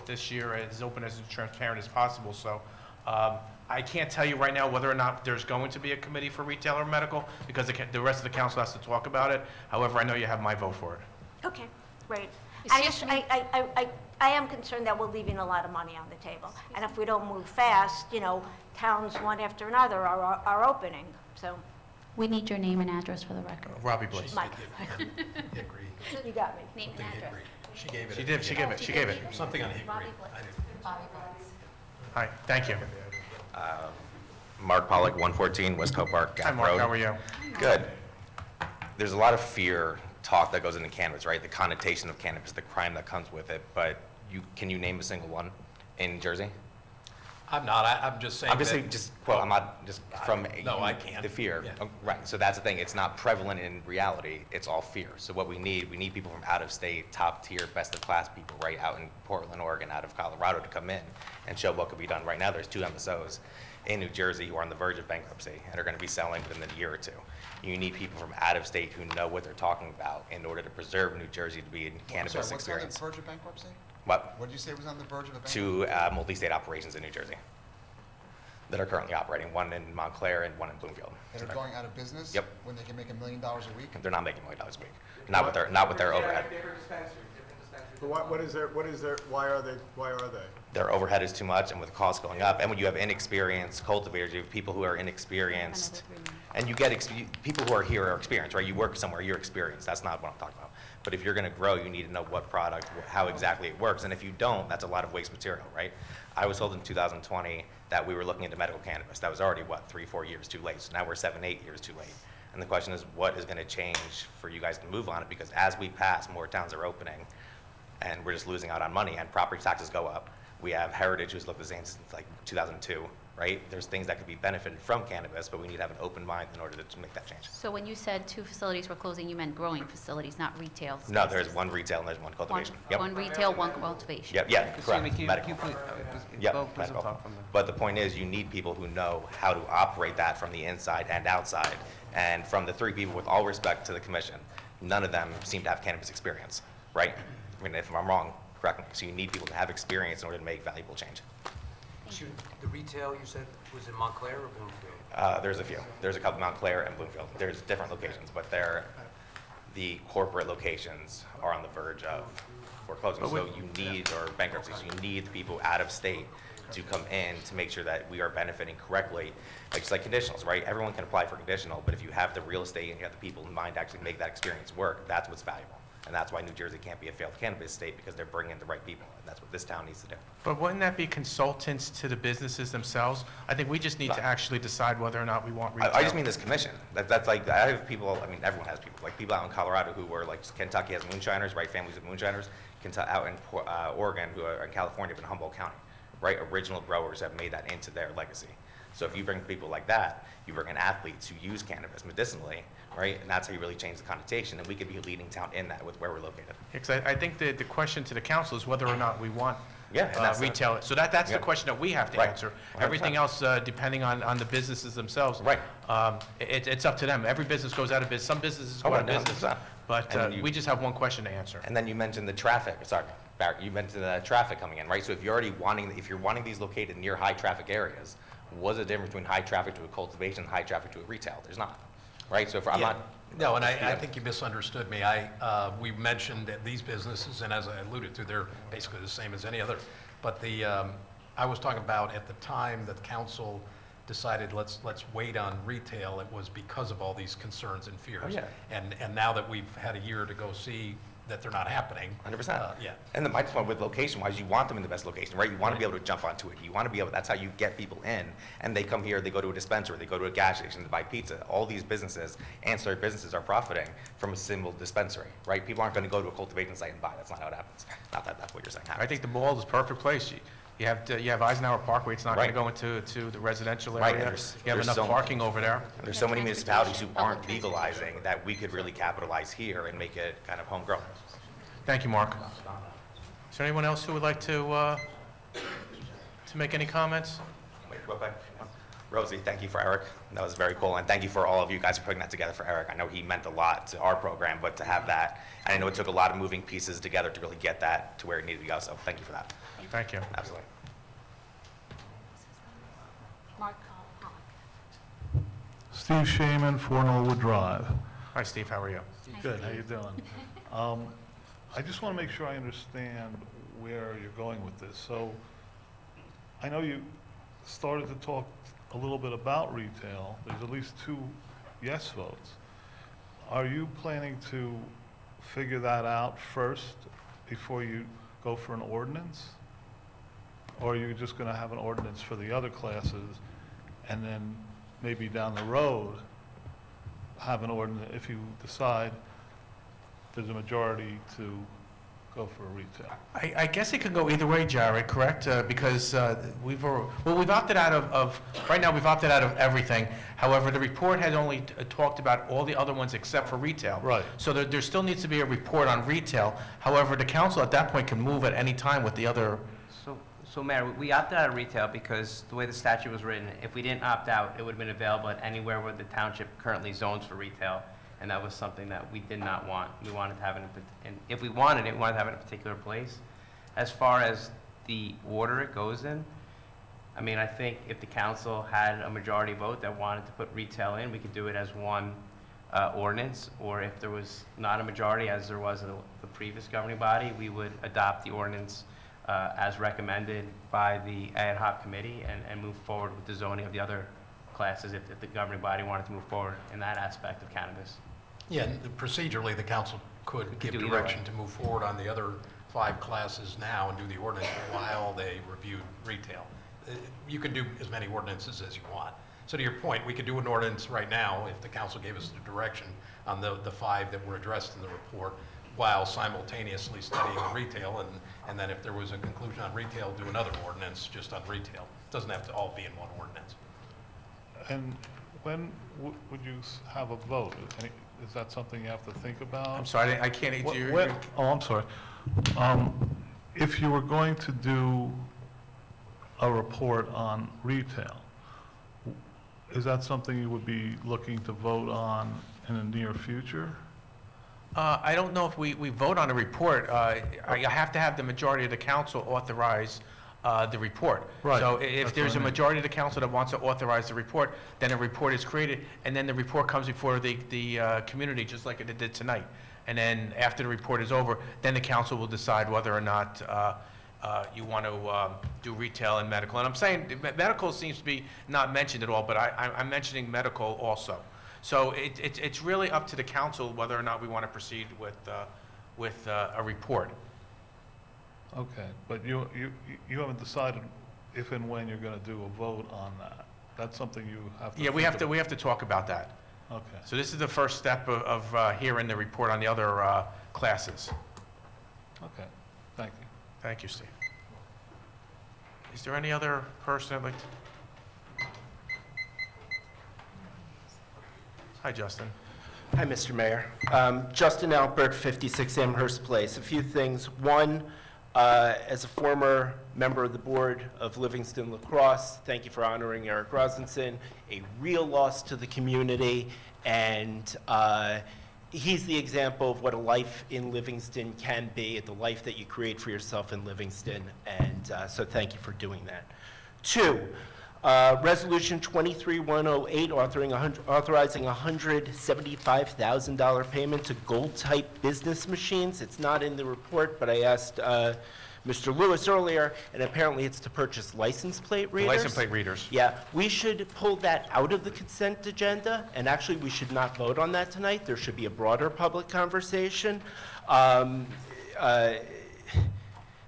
this year as open as transparent as possible. So I can't tell you right now whether or not there's going to be a committee for retail or medical, because the rest of the council has to talk about it. However, I know you have my vote for it. okay, great. Excuse me? I am concerned that we're leaving a lot of money on the table. And if we don't move fast, you know, towns one after another are opening, so, We need your name and address for the record. Robbie Blitz. Mike, you got me. Name and address. She gave it. She did, she gave it, she gave it. Something on Hickory. Bobby Blitz. Bobby Blitz. Hi, thank you. Mark Pollock, 114 West Hope Park, Hi, Gap Mark, Road. how are you? Good. There's a lot of fear talk that goes into cannabis, right? The connotation of cannabis, the crime that comes with it, but can you name a single one in Jersey? I'm not, I'm just saying I'm just that- saying, just quote, I'm not, just from No, I can't. the fear. Yeah. Oh, right, so that's the thing, it's not prevalent in reality, it's all fear. So what we need people from out of state, top tier, best of class people, right, out in Portland, Oregon, out of Colorado to come in and show what could be done. Right now, there's 2 MSOs in New Jersey who are on the verge of bankruptcy and are gonna be selling within a year or 2. You need people from out of state who know what they're talking about in order to preserve New Jersey to be in cannabis What's on experience. the verge of bankruptcy? What? What did you say was on the verge of a bankruptcy? 2 multi-state operations in New Jersey that are currently operating, one in Montclair and one in Bloomfield. That are going out of business? Yep. When they can make $1 million a week? They're not making $1 million a week, not with their overhead. But why are they? Their overhead is too much, and with costs going up, and when you have inexperienced cultivators, you have people who are inexperienced, and you get people who are here are experienced, right? You work somewhere, you're experienced. That's not what I'm talking about. But if you're going to grow, you need to know what product, how exactly it works, and if you don't, that's a lot of waste material, right? I was told in 2020 that we were looking into medical cannabis. That was already, 3-4 years too late. So now we're 7-8 years too late. And the question is, what is going to change for you guys to move on it? Because as we pass, more towns are opening, and we're just losing out on money, and property taxes go up. We have Heritage, who's looked the same since 2002, right? There's things that could be benefited from cannabis, but we need to have an open mind in order to make that change. So when you said 2 facilities were closing, you meant growing facilities, not retail spaces? No, there's 1 retail and there's 1 cultivation. Yep. One retail, 1 cultivation. Yep, yeah, Excuse me, correct. can Medical. you please, Yep, well, please medical. talk from the. But the point is, you need people who know how to operate that from the inside and outside. And from the 3 people, with all respect to the commission, none of them seem to have cannabis experience, right? I mean, if I'm wrong, correct me. So you need people to have experience in order to make valuable change. The retail, you said, was in Montclair or Bloomfield? There's a few. There's a couple, Montclair and Bloomfield. There's different locations, but the corporate locations are on the verge of foreclosing. So you need, or bankruptcy, so you need people out of state to come in to make sure that we are benefiting correctly. Just like conditionals, right? Everyone can apply for conditional, but if you have the real estate and you have the people in mind to actually make that experience work, that's what's valuable. And that's why New Jersey can't be a failed cannabis state, because they're bringing the right people, and that's what this town needs to do. But wouldn't that be consultants to the businesses themselves? I think we just need to actually decide whether or not we want retail. I just mean this commission. That's like, I have people, I mean, everyone has people, like people out in Colorado who were like, Kentucky has moonshiners, right, families of moonshiners. Out in Oregon, who are in California, but in Humboldt County, right, original growers have made that into their legacy. So if you bring people like that, you bring in athletes who use cannabis medicinally, right, and that's how you really change the connotation, and we could be a leading town in that with where we're located. Because I think the question to the council is whether or not we want Yeah, and that's the- retail. So that's the Yeah. question that we have to Right. answer. 100%. Everything else, depending on the businesses themselves. Right. It's up to them. Every business goes out of business. Some businesses go Oh, out of 100%. business. But And you- we just have one question to answer. And then you mentioned the traffic, sorry, Barrett, you mentioned the traffic coming in, right? So if you're already if you're wanting these located near high traffic areas, what's the difference between high traffic to a cultivation and high traffic to a retail? There's not, right? So if I'm not. No, and I think you misunderstood me. We mentioned that these businesses, and as I alluded to, they're basically the same as any other. But I was talking about at the time that council decided let's wait on retail, it was because of all these concerns and fears. Oh, yeah. And now that we've had a year to go see that they're not happening. 100%. Yeah. And my point with location-wise, you want them in the best location, right? You want to be able to jump onto it. You want to be able, that's how you get people in. And they come here, they go to a dispensary, they go to a gas station to buy pizza. All these businesses, ancillary businesses, are profiting from a single dispensary, right? People aren't going to go to a cultivation site and buy. That's not how it happens. Not that that's what you're saying happens. I think the mall is a perfect place. You have Eisenhower Parkway. It's not going to Right. go into the residential Right, area. and You have enough parking over there. There's so many municipalities who aren't legalizing that we could really capitalize here and make it kind of homegrown. Thank you, Mark. Is there anyone else who would like to make any comments? Wait, real quick. Rosie, thank you for Eric. That was very cool. And thank you for all of you guys for putting that together for Eric. I know he meant a lot to our program, but to have that, and I know it took a lot of moving pieces together to really get that to where it needed to go. So thank you for that. Thank you. Absolutely. Mark. Steve Shaman, 4 Norwood Drive. Hi, Steve. How are you? Good, how you doing? I just want to make sure I understand where you're going with this. So I know you started to talk a little bit about retail. There's at least 2 yes votes. Are you planning to figure that out first before you go for an ordinance? Or are you just going to have an ordinance for the other classes and then maybe down the road have an ordinance if you decide there's a majority to go for a retail? I guess it could go either way, Jared, correct? Because we've opted out of, right now, we've opted out of everything. However, the report had only talked about all the other ones except for retail. Right. So there still needs to be a report on retail. However, the council at that point can move at any time with the other. So Mayor, we opted out of retail because the way the statute was written, if we didn't opt out, it would have been available at anywhere where the township currently zones for retail. And that was something that we did not want. We wanted to have it, and if we wanted it, we wanted to have it in a particular place. As far as the order it goes in, I mean, I think if the council had a majority vote that wanted to put retail in, we could do it as one ordinance, or if there was not a majority, as there was in the previous governing body, we would adopt the ordinance as recommended by the ad hoc committee and move forward with the zoning of the other classes if the governing body wanted to move forward in that aspect of cannabis. Yeah, and procedurally, the council could give do either direction way. to move forward on the other 5 classes now and do the ordinance while they reviewed retail. You can do as many ordinances as you want. So to your point, we could do an ordinance right now if the council gave us the direction on the 5 that were addressed in the report, while simultaneously studying retail, and then if there was a conclusion on retail, do another ordinance just on retail. It doesn't have to all be in one ordinance. And when would you have a vote? Is that something you have to think about? I'm sorry, I can't answer your. Oh, I'm sorry. If you were going to do a report on retail, is that something you would be looking to vote on in the near future? I don't know if we vote on a report. I have to have the majority of the council authorize the report. Right, So if that's there's what a I mean. majority of the council that wants to authorize the report, then a report is created, and then the report comes before the community, just like it did tonight. And then after the report is over, then the council will decide whether or not you want to do retail and medical. And I'm saying medical seems to be not mentioned at all, but I'm mentioning medical also. So it's really up to the council whether or not we want to proceed with with a report. Okay, but you haven't decided if and when you're going to do a vote on that. That's something you have to. Yeah, we have to talk about that. Okay. So this is the first step of hearing the report on the other classes. Okay, thank you. Thank you, Steve. Is there any other person that'd like to? Hi, Justin. Hi, Mr. Mayor. Justin Albert, 56 Amherst Place. A few things. One, as a former member of the board of Livingston Lacrosse, thank you for honoring Eric Rosenson, a real loss to the community, and he's the example of what a life in Livingston can be, the life that you create for yourself in Livingston, and so thank you for doing that. Two, Resolution 23108 authorizing $175,000 payment to Gold-type business machines. It's not in the report, but I asked Mr. Lewis earlier, and apparently it's to purchase license plate readers. License plate readers. Yeah, we should pull that out of the consent agenda, and actually we should not vote on that tonight. There should be a broader public conversation.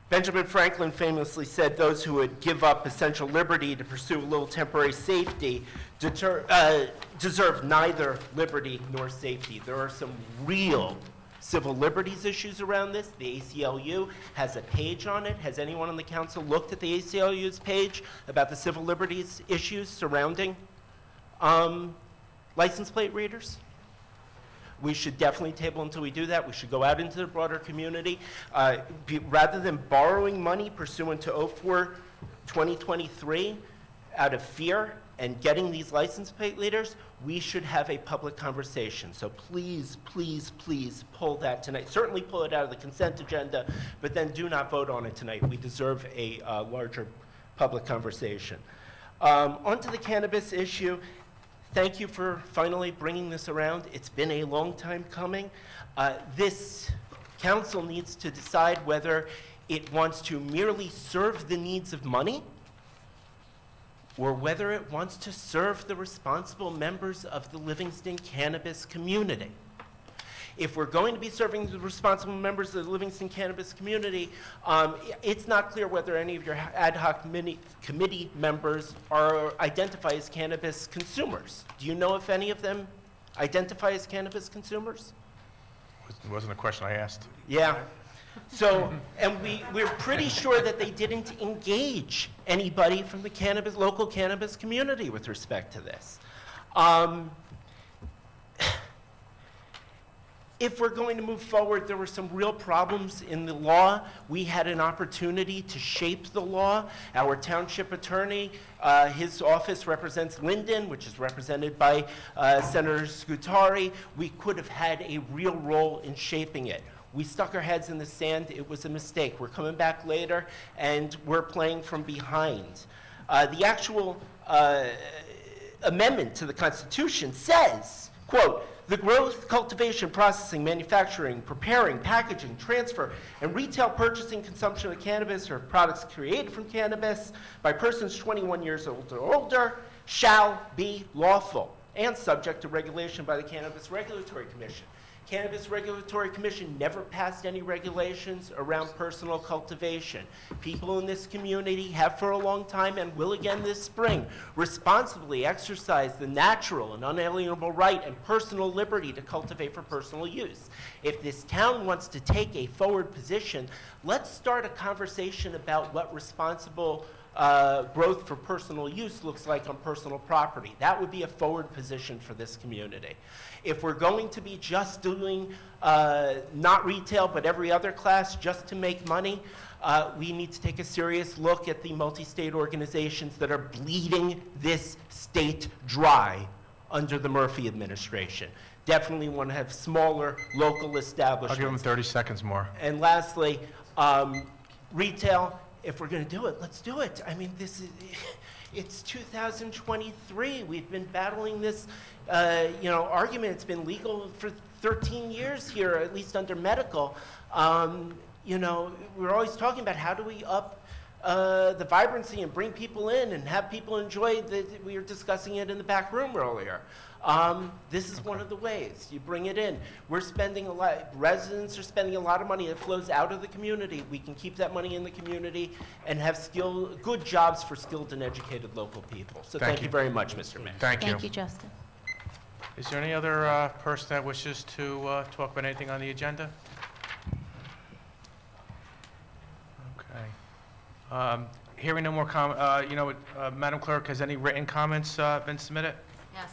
Benjamin Franklin famously said those who would give up essential liberty to pursue a little temporary safety deserve neither liberty nor safety. There are some real civil liberties issues around this. The ACLU has a page on it. Has anyone on the council looked at the ACLU's page about the civil liberties issues surrounding license plate readers? We should definitely table until we do that. We should go out into the broader community. Rather than borrowing money pursuant to 04-2023 out of fear and getting these license plate readers, we should have a public conversation. So please, please, please pull that tonight. Certainly pull it out of the consent agenda, but then do not vote on it tonight. We deserve a larger public conversation. On to the cannabis issue. Thank you for finally bringing this around. It's been a long time coming. This council needs to decide whether it wants to merely serve the needs of money or whether it wants to serve the responsible members of the Livingston cannabis community. If we're going to be serving the responsible members of the Livingston cannabis community, it's not clear whether any of your ad hoc committee members identify as cannabis consumers. Do you know if any of them identify as cannabis consumers? It wasn't a question I asked. Yeah. So, and we're pretty sure that they didn't engage anybody from the local cannabis community with respect to this. If we're going to move forward, there were some real problems in the law. We had an opportunity to shape the law. Our township attorney, his office represents Linden, which is represented by Senator Scutari. We could have had a real role in shaping it. We stuck our heads in the sand. It was a mistake. We're coming back later, and we're playing from behind. The actual amendment to the Constitution says, quote, "The growth, cultivation, processing, manufacturing, preparing, packaging, transfer, and retail purchasing, consumption of cannabis or products created from cannabis by persons 21 years old or older shall be lawful and subject to regulation by the Cannabis Regulatory Commission." Cannabis Regulatory Commission never passed any regulations around personal cultivation. People in this community have for a long time and will again this spring responsibly exercise the natural and unalienable right and personal liberty to cultivate for personal use. If this town wants to take a forward position, let's start a conversation about what responsible growth for personal use looks like on personal property. That would be a forward position for this community. If we're going to be just doing not retail but every other class just to make money, we need to take a serious look at the multi-state organizations that are bleeding this state dry under the Murphy administration. Definitely want to have smaller local establishments. I'll give them 30 seconds more. And lastly, retail, if we're going to do it, let's do it. I mean, it's 2023. We've been battling this, argument. It's been legal for 13 years here, at least under medical. We're always talking about how do we up the vibrancy and bring people in and have people enjoy we were discussing it in the back room earlier. This is one of the ways you bring it in. We're spending a lot, residents are spending a lot of money that flows out of the community. We can keep that money in the community and have good jobs for skilled and educated local people. So thank you very much, Mr. Mayor. Thank you. Thank you, Justin. Is there any other person that wishes to talk about anything on the agenda? Okay. Hearing no more Madam Clerk, has any written comments been submitted? Yes.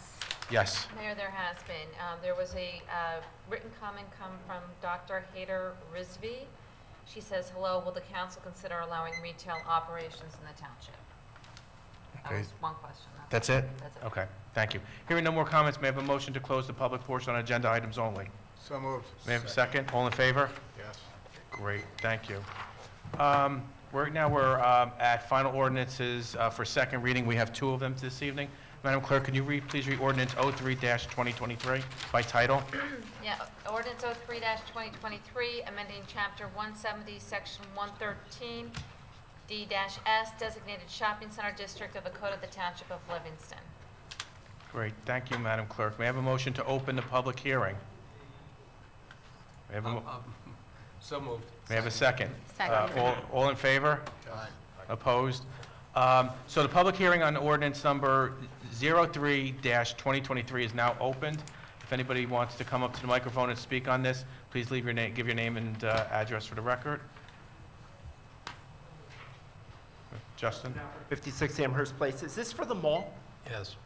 Yes. Mayor, there has been. There was a written comment come from Dr. Hader Rizvi. She says, hello, will the council consider allowing retail operations in the township? That Okay. was one question. That's it? That's it. Okay, thank you. Hearing no more comments, may I have a motion to close the public portion on agenda items only? So moved. May I have a second? All in favor? Yes. Great, thank you. We're at final ordinances for second reading. We have two of them this evening. Madam Clerk, can you please read ordinance 03-2023 by title? Yeah, ordinance 03-2023, amending chapter 170, section 113, D-S, designated shopping center district of the Code of the Township of Livingston. Great, thank you, Madam Clerk. May I have a motion to open the public hearing? May I have a So moved. May I have a second? Second. All in favor? Aye. Opposed? So the public hearing on ordinance number 03-2023 is now opened. If anybody wants to come up to the microphone and speak on this, please give your name and address for the record. Justin? 56 Amherst Place. Is this for the mall? Yes.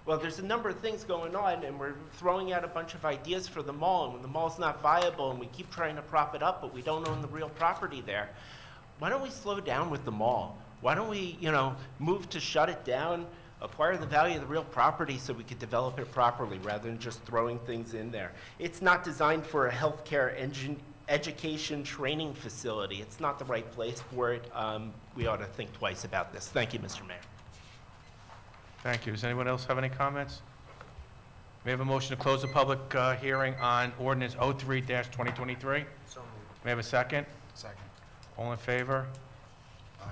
Well, there's a number of things going on, and we're throwing out a bunch of ideas for the mall, and when the mall's not viable, and we keep trying to prop it up, but we don't own the real property there. Why don't we slow down with the mall? Why don't we, move to shut it down, acquire the value of the real property so we could develop it properly, rather than just throwing things in there? It's not designed for a healthcare education training facility. It's not the right place for it. We ought to think twice about this. Thank you, Mr. Mayor. Thank you. Does anyone else have any comments? May I have a motion to close the public hearing on ordinance 03-2023? So moved. May I have a second? Second. All in favor? Aye.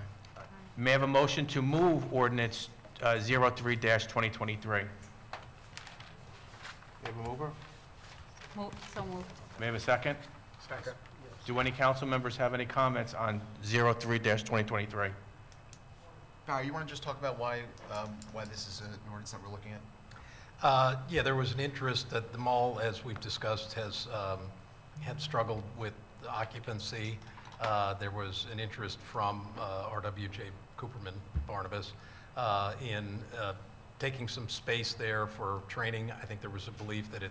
May I have a motion to move ordinance 03-2023? May I have a mover? So moved. May I have a second? Second. Do any council members have any comments on 03-2023? Barry, you want to just talk about why this is an ordinance that we're looking at? Yeah, there was an interest that the mall, as we've discussed, has had struggled with occupancy. There was an interest from RWJ Cooperman Barnabas in taking some space there for training. I think there was a belief that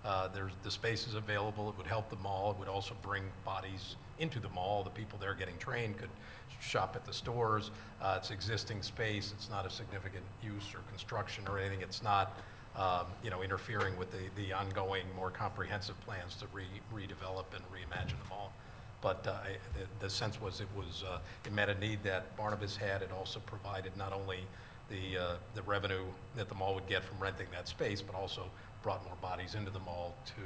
the space is available. It would help the mall. It would also bring bodies into the mall. The people there getting trained could shop at the stores. It's existing space. It's not a significant use or construction or anything. It's not, interfering with the ongoing, more comprehensive plans to redevelop and reimagine the mall. But the sense was it met a need that Barnabas had. It also provided not only the revenue that the mall would get from renting that space, but also brought more bodies into the mall to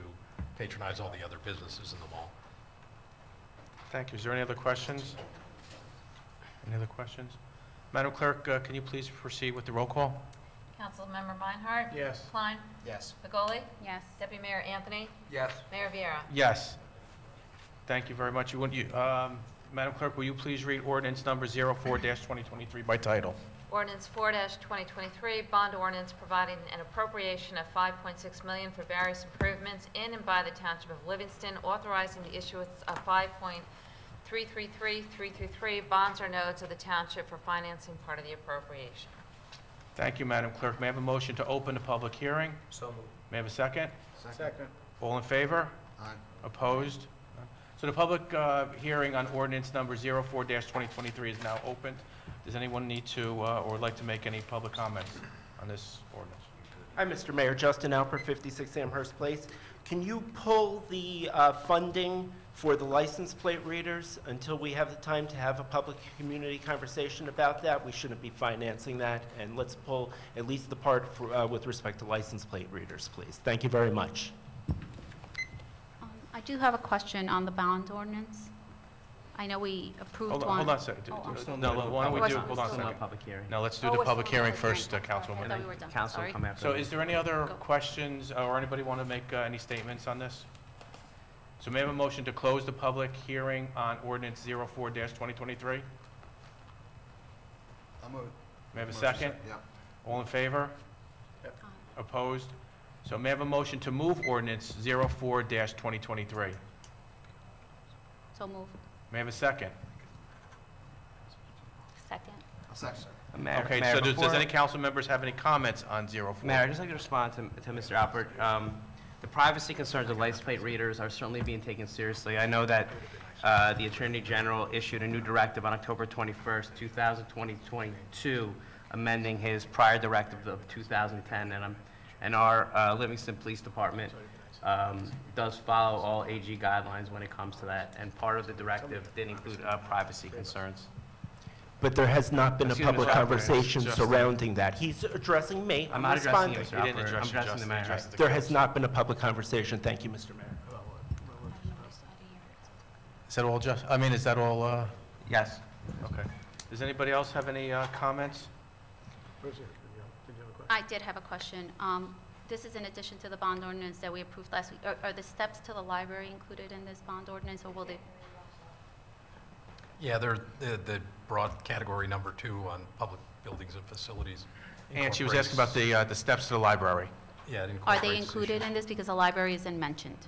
patronize all the other businesses in the mall. Thank you. Is there any other questions? Any other questions? Madam Clerk, can you please proceed with the roll call? Councilmember Meinhardt? Yes. Klein? Yes. Begoli? Yes. Deputy Mayor Anthony? Yes. Mayor Viera? Yes. Thank you very much. Madam Clerk, will you please read ordinance number 04-2023 by title? Ordinance 4-2023, bond ordinance providing an appropriation of $5.6 million for various improvements in and by the Township of Livingston, authorizing the issuance of $5.333333 bonds or notes of the Township for financing part of the appropriation. Thank you, Madam Clerk. May I have a motion to open the public hearing? So moved. May I have a second? Second. All in favor? Aye. Opposed? So the public hearing on ordinance number 04-2023 is now opened. Does anyone need to or would like to make any public comments on this ordinance? Hi, Mr. Mayor. Justin Alper, 56 Amherst Place. Can you pull the funding for the license plate readers until we have the time to have a public community conversation about that? We shouldn't be financing that. And let's pull at least the part with respect to license plate readers, please. Thank you very much. I do have a question on the bond ordinance. I know we approved Hold one. on a second. Oh, I'm sorry. No, why don't we do, hold on a Still no second. public hearing. No, let's do Oh, the we're still public in the hearing public first, hearing. Councilwoman. I thought we were done. Council will Sorry. come after. So is there any other Go. questions, or anybody want to make any statements on this? So may I have a motion to close the public hearing on ordinance 04-2023? I'll move it. May I have a Motion second? Yeah. All in favor? Opposed? So may I have a motion to move ordinance 04-2023? So move. May I have a second? Second. I'll second. Mayor, Okay, Mayor, so does before- any council members have any comments on 04? Mayor, I'd just like to respond to Mr. Alpert. The privacy concerns of license plate readers are certainly being taken seriously. I know that the Attorney General issued a new directive on October 21st, 2022, amending his prior directive of 2010, and our Livingston Police Department does follow all AG guidelines when it comes to that, and part of the directive did include privacy concerns. But there has not been a Excuse me, public Mr. Alpert, conversation just- surrounding that. He's addressing me. I'm not addressing you, responding. Mr. He didn't Alpert. address I'm you, addressing the Justin. mayor. He addressed the There has council. not been a public conversation. Thank you, Mr. Mayor. Is that all, is that all, Yes. okay. Does anybody else have any comments? I did have a question. This is in addition to the bond ordinance that we approved last week. Are the steps to the library included in this bond ordinance, or will they? Yeah, they're the broad category number 2 on public buildings and facilities. And she was asking about the steps to the library. Yeah, it Are incorporates. they included in this because the library isn't mentioned?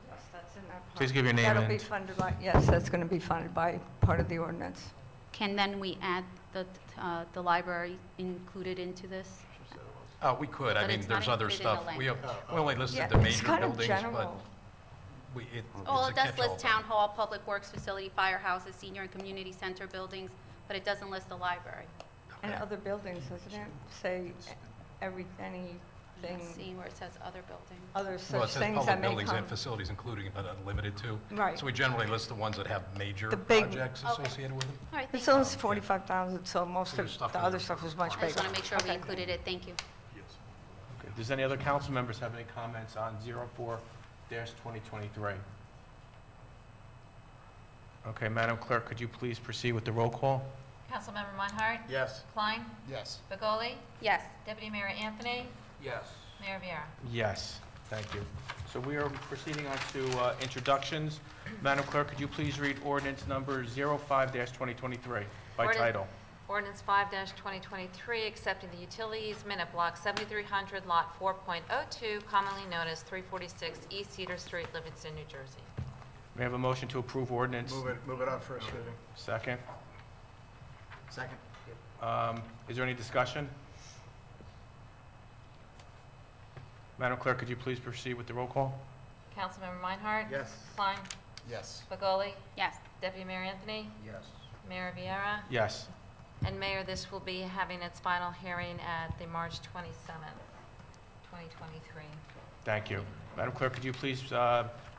Yes, that's in that part. Please give your name That'll be and- funded by, yes, that's going to be funded by part of the ordinance. Can then we add the library included into this? We could. I But mean, it's not there's other included in the stuff. We language. only listed Yeah, the it's major kind of buildings, but general. it's Oh, a it does catch-all. list town hall, public works facility, firehouses, senior and community center buildings, but it doesn't list the library. And other buildings, doesn't it? Say anything, See where it says other buildings. other Well, it such says things that public may buildings come. and facilities, including but not limited to. Right. So we generally list the ones that have major The big- projects Okay. associated with them. All right, It's thank you. only 45,000, so most So there's of stuff the in other there. stuff is much I bigger. just want to make sure we Okay. included it. Thank you. Okay. Does any other council members have any comments on 04-2023? Okay, Madam Clerk, could you please proceed with the roll call? Councilmember Meinhardt? Yes. Klein? Yes. Begoli? Yes. Deputy Mayor Anthony? Yes. Mayor Viera? Yes, thank you. So we are proceeding on to introductions. Madam Clerk, could you please read ordinance number 05-2023 by Ordin- title? Ordinance 5-2023, accepting the utility easement at Block 7300, Lot 4.02, commonly known as 346 East Cedar Street, Livingston, New Jersey. May I have a motion to approve ordinance? Move it on first reading. Second. Second. Is there any discussion? Madam Clerk, could you please proceed with the roll call? Councilmember Meinhardt? Yes. Klein? Yes. Begoli? Yes. Deputy Mayor Anthony? Yes. Mayor Viera? Yes. And Mayor, this will be having its final hearing at the March 27th, 2023. Thank you. Madam Clerk, could you please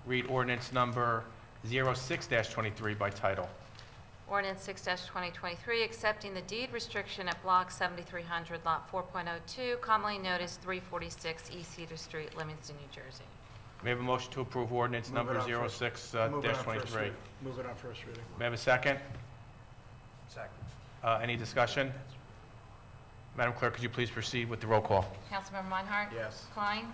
read ordinance number 06-23 by title? Ordinance 6-2023, accepting the deed restriction at Block 7300, Lot 4.02, commonly known as 346 East Cedar Street, Livingston, New Jersey. May I have a motion to approve ordinance Move it number on first. 06-23? Move it on first reading. May I have a second? Second. Any discussion? Madam Clerk, could you please proceed with the roll call? Councilmember Meinhardt? Yes. Klein?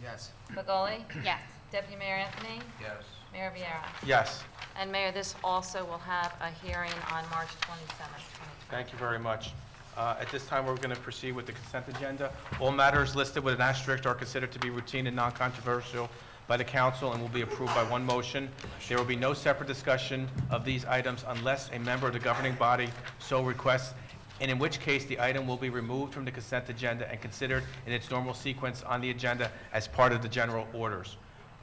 Yes. Begoli? Yes. Deputy Mayor Anthony? Yes. Mayor Viera? Yes. And Mayor, this also will have a hearing on March 27th, 2023. Thank you very much. At this time, we're going to proceed with the consent agenda. All matters listed with an asterisk are considered to be routine and non-controversial by the council and will be approved by one motion. There will be no separate discussion of these items unless a member of the governing body so requests, and in which case the item will be removed from the consent agenda and considered in its normal sequence on the agenda as part of the general orders.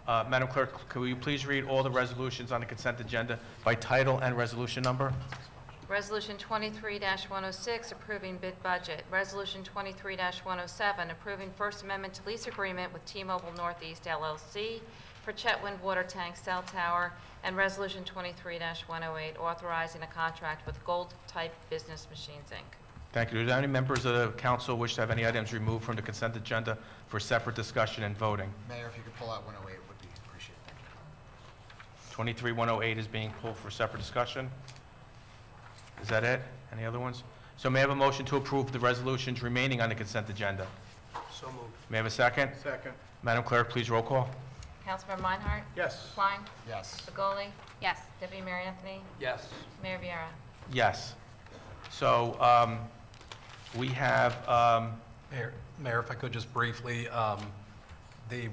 Madam Clerk, could you please read all the resolutions on the consent agenda by title and resolution number? Resolution 23-106, approving bid budget. Resolution 23-107, approving First Amendment to lease agreement with T-Mobile Northeast LLC for Chetwynd Water Tank Cell Tower. And Resolution 23-108, authorizing a contract with Gold Type Business Machines, Inc. Thank you. Do any members of the council wish to have any items removed from the consent agenda for separate discussion and voting? Mayor, if you could pull out 108, would be appreciated. 23-108 is being pulled for separate discussion. Is that it? Any other ones? So may I have a motion to approve the resolutions remaining on the consent agenda? So moved. May I have a second? Second. Madam Clerk, please roll call. Councilmember Meinhardt? Yes. Klein? Yes. Begoli? Yes. Deputy Mayor Anthony? Yes. Mayor Viera? Yes. So we have, Mayor, if I could just briefly, the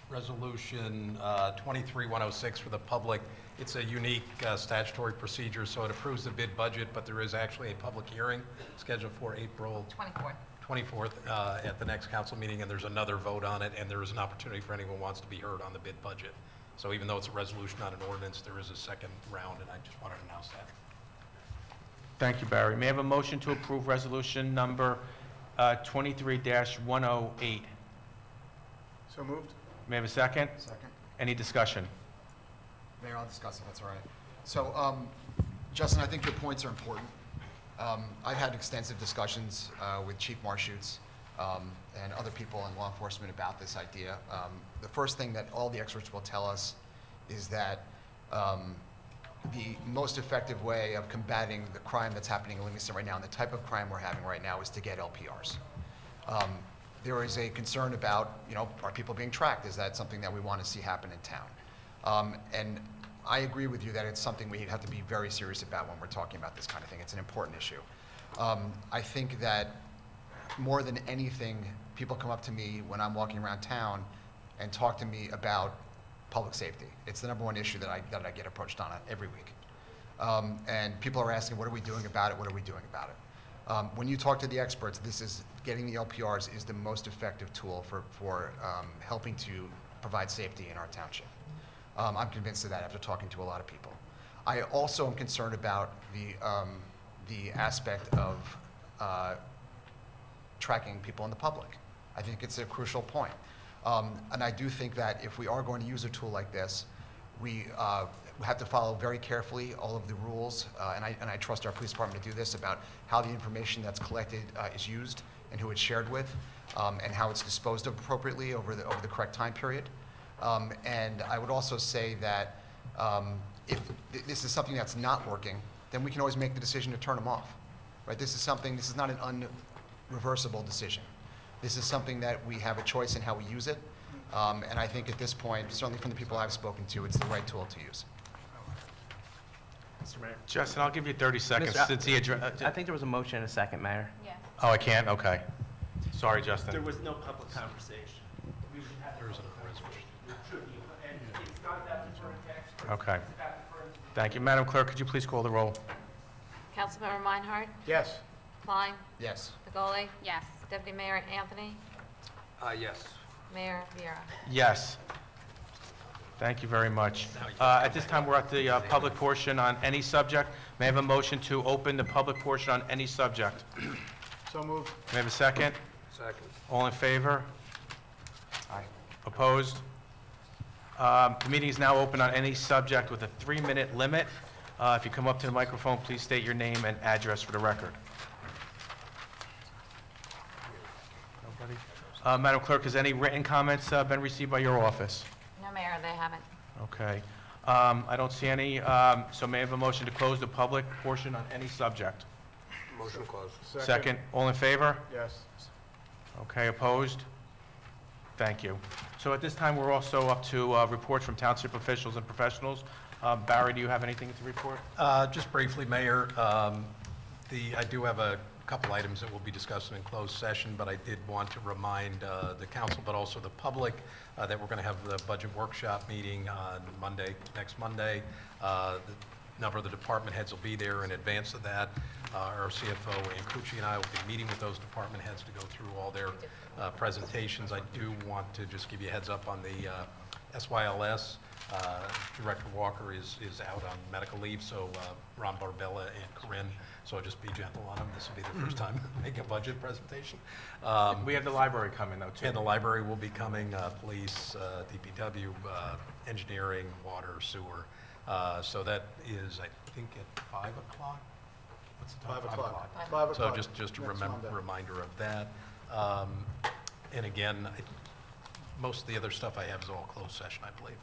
resolution 23-106 for the public, it's a unique statutory procedure, so it approves the bid budget, but there is actually a public hearing scheduled for April 24th at the next council meeting, and there's another vote on it, and there is an opportunity for anyone who wants to be heard on the bid budget. So even though it's a resolution, not an ordinance, there is a second round, and I just wanted to announce that. thank you, Barry. May I have a motion to approve resolution number 23-108? So moved. May I have a second? Second. Any discussion? Mayor, I'll discuss it, that's all right. So, Justin, I think your points are important. I've had extensive discussions with Chief Marshutz and other people in law enforcement about this idea. The first thing that all the experts will tell us is that the most effective way of combating the crime that's happening in Livingston right now and the type of crime we're having right now is to get LPRs. There is a concern about, are people being tracked? Is that something that we want to see happen in town? And I agree with you that it's something we have to be very serious about when we're talking about this kind of thing. It's an important issue. I think that more than anything, people come up to me when I'm walking around town and talk to me about public safety. It's the number one issue that I get approached on every week. And people are asking, what are we doing about it? What are we doing about it? When you talk to the experts, getting the LPRs is the most effective tool for helping to provide safety in our township. I'm convinced of that after talking to a lot of people. I also am concerned about the aspect of tracking people in the public. I think it's a crucial point. And I do think that if we are going to use a tool like this, we have to follow very carefully all of the rules, and I trust our police department to do this, about how the information that's collected is used and who it's shared with, and how it's disposed of appropriately over the correct time period. And I would also say that if this is something that's not working, then we can always make the decision to turn them off. Right? This is not an unreversible decision. This is something that we have a choice in how we use it. And I think at this point, certainly from the people I've spoken to, it's the right tool to use. Mr. Mayor. Justin, I'll give you 30 seconds since he addressed. I think there was a motion and a second, Mayor. Yeah. Oh, I can't? Okay. Sorry, Justin. There was no public conversation. There is a resolution. Okay. Thank you. Madam Clerk, could you please call the roll? Councilmember Meinhardt? Yes. Klein? Yes. Begoli? Yes. Deputy Mayor Anthony? Yes. Mayor Viera? Yes. Thank you very much. At this time, we're at the public portion on any subject. May I have a motion to open the public portion on any subject? So moved. May I have a second? Second. All in favor? Aye. Opposed? The meeting is now open on any subject with a 3-minute limit. If you come up to the microphone, please state your name and address for the record. Nobody? Madam Clerk, has any written comments been received by your office? No, Mayor, they haven't. Okay. I don't see any, so may I have a motion to close the public portion on any subject? Motion closed. Second. All in favor? Yes. Okay, opposed? Thank you. So at this time, we're also up to reports from township officials and professionals. Barry, do you have anything to report? Just briefly, Mayor, I do have a couple items that we'll be discussing in closed session, but I did want to remind the council, but also the public, that we're going to have the budget workshop meeting on Monday, next Monday. The number of the department heads will be there in advance of that. Our CFO, Ann Cucci, and I will be meeting with those department heads to go through all their presentations. I do want to just give you a heads up on the SYLS. Director Walker is out on medical leave, so Ron Barbella and Corinne, so just be gentle on them. This will be their first time making a budget presentation. We have the library coming, though, too. And the library will be coming, police, DPW, engineering, water, sewer. So that is, I think, at 5 o'clock? What's the time? 5 o'clock. 5 o'clock. So just a Next Monday. reminder of that. And again, most of the other stuff I have is all closed session, I believe.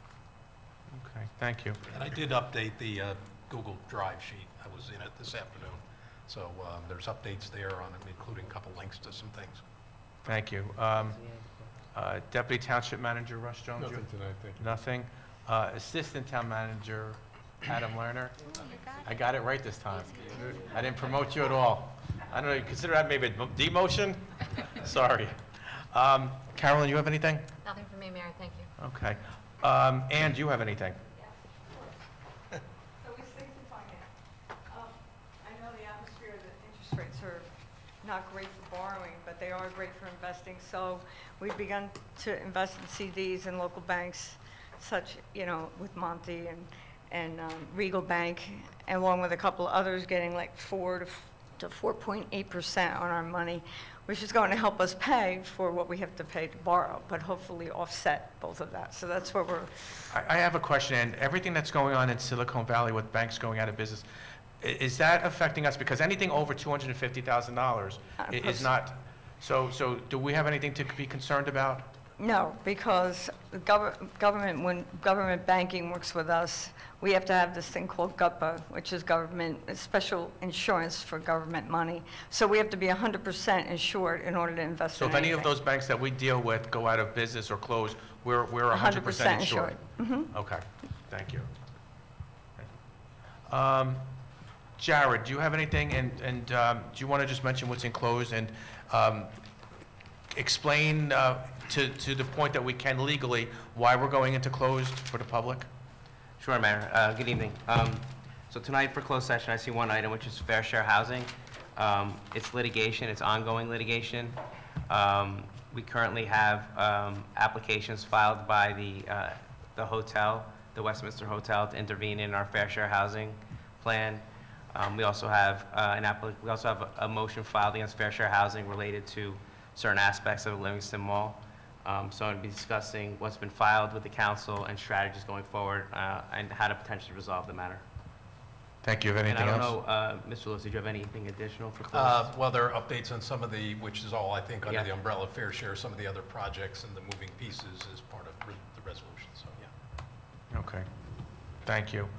Okay, thank you. And I did update the Google Drive sheet. I was in it this afternoon. So there's updates there on it, including a couple links to some things. Thank you. Deputy Township Manager Russ Jones? Nothing tonight, thank you. Nothing. Assistant Town Manager Adam Lerner? I got it right this time. I didn't promote you at all. I don't know, you consider that maybe a demotion? Sorry. Carolyn, you have anything? Nothing for me, Mayor, thank you. Okay. Ann, do you have anything? So we think to find out. I know the atmosphere, the interest rates are not great for borrowing, but they are great for investing. So we've begun to invest in CDs in local banks, such, with Monty and Regal Bank, along with a couple of others, getting like 4 to 4.8% on our money, which is going to help us pay for what we have to pay to borrow, but hopefully offset both of that. So that's where we're. I have a question, and everything that's going on in Silicon Valley with banks going out of business, is that affecting us? Because anything over $250,000 is not, so do we have anything to be concerned about? No, because the when government banking works with us, we have to have this thing called GUPA, which is government, special insurance for government money. So we have to be 100% insured in order to invest So in if any anything. of those banks that we deal with go out of business or close, we're 100% insured? Okay, thank you. Jared, do you have anything, and do you want to just mention what's enclosed and explain to the point that we can legally why we're going into closed for the public? Sure, Mayor. Good evening. So tonight for closed session, I see one item, which is fair share housing. It's litigation, it's ongoing litigation. We currently have applications filed by the hotel, the Westminster Hotel, to intervene in our fair share housing plan. We also have a motion filed against fair share housing related to certain aspects of the Livingston Mall. So I'm going to be discussing what's been filed with the council and strategies going forward, and how to potentially resolve the matter. Thank you. Have anything else? And I don't know, Mr. Lewis, did you have anything additional for close? Well, there are updates on some of which is all, I think, under Yeah. the umbrella of fair share, some of the other projects and the moving pieces as part of the resolution, so, yeah. Okay, thank you.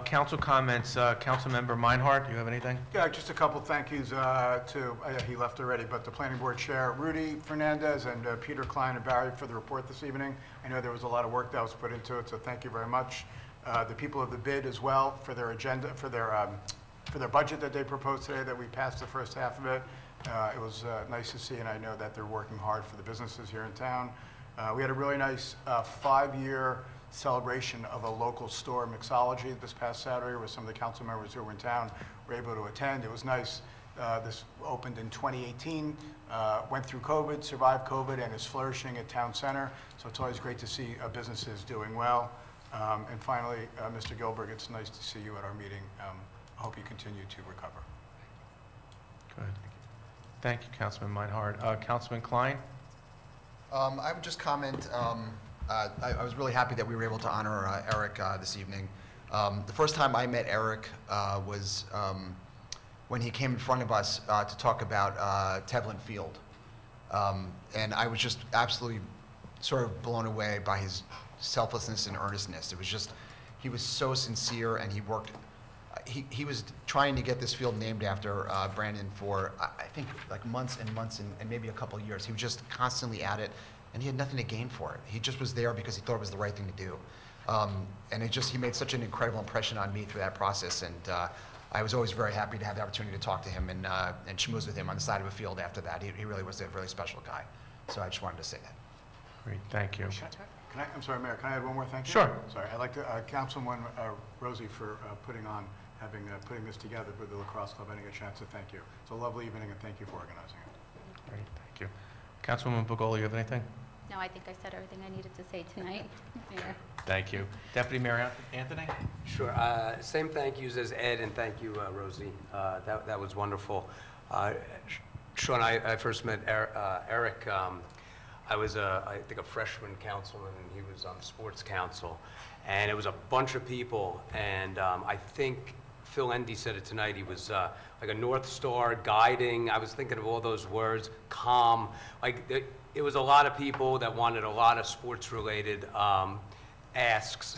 Council comments, Councilmember Meinhardt, you have anything? Yeah, just a couple thank yous he left already, but the planning board chair, Rudy Fernandez, and Peter Klein and Barry for the report this evening. I know there was a lot of work that was put into it, so thank you very much. The people of the bid as well for their agenda, for their budget that they proposed today, that we passed the first half of it. It was nice to see, and I know that they're working hard for the businesses here in town. We had a really nice 5-year celebration of a local store, Mixology, this past Saturday, where some of the council members who were in town were able to attend. It was nice. This opened in 2018, went through COVID, survived COVID, and is flourishing at Town Center. So it's always great to see businesses doing well. And finally, Mr. Gilbert, it's nice to see you at our meeting. I hope you continue to recover. Good. Thank you, Councilman Meinhardt. Councilman Klein? I would just comment, I was really happy that we were able to honor Eric this evening. The first time I met Eric was when he came in front of us to talk about Tevlin Field. And I was just absolutely sort of blown away by his selflessness and earnestness. It was just, he was so sincere, and he worked, he was trying to get this field named after Brandon for, I think, like months and months and maybe a couple of years. He was just constantly at it, and he had nothing to gain for it. He just was there because he thought it was the right thing to do. And he made such an incredible impression on me through that process, and I was always very happy to have the opportunity to talk to him and schmooze with him on the side of a field after that. He really was a really special guy. So I just wanted to say that. Great, thank you. I'm sorry, Mayor, can I add one more thank you? Sure. Sorry, I'd like to, Councilwoman Rosie for putting this together with the lacrosse club. I didn't get a chance to thank you. It's a lovely evening, and thank you for organizing it. Great, thank you. Councilwoman Bugolo, you have anything? No, I think I said everything I needed to say tonight. Mayor. Thank you. Deputy Mayor Anthony? Sure. Same thank yous as Ed, and thank you, Rosie. That was wonderful. Sean, I first met Eric. I was, I think, a freshman councilman, and he was on sports council. And it was a bunch of people, and I think Phil Endy said it tonight. He was like a North Star guiding. I was thinking of all those words, calm. Like, it was a lot of people that wanted a lot of sports-related, asks,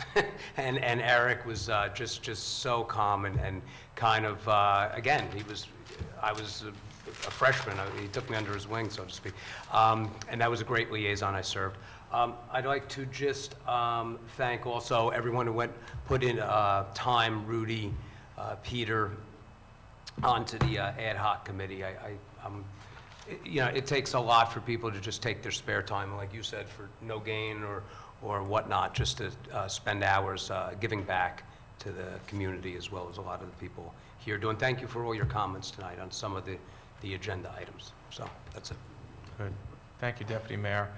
and Eric was just so calm and kind of, again, I was a freshman, he took me under his wing, so to speak, and that was a great liaison I served. I'd like to just thank also everyone who put in time, Rudy, Peter, onto the ad hoc committee. It takes a lot for people to just take their spare time, like you said, for no gain or whatnot, just to spend hours giving back to the community as well as a lot of the people here doing. Thank you for all your comments tonight on some of the agenda items. So that's it. Good. Thank you, Deputy Mayor.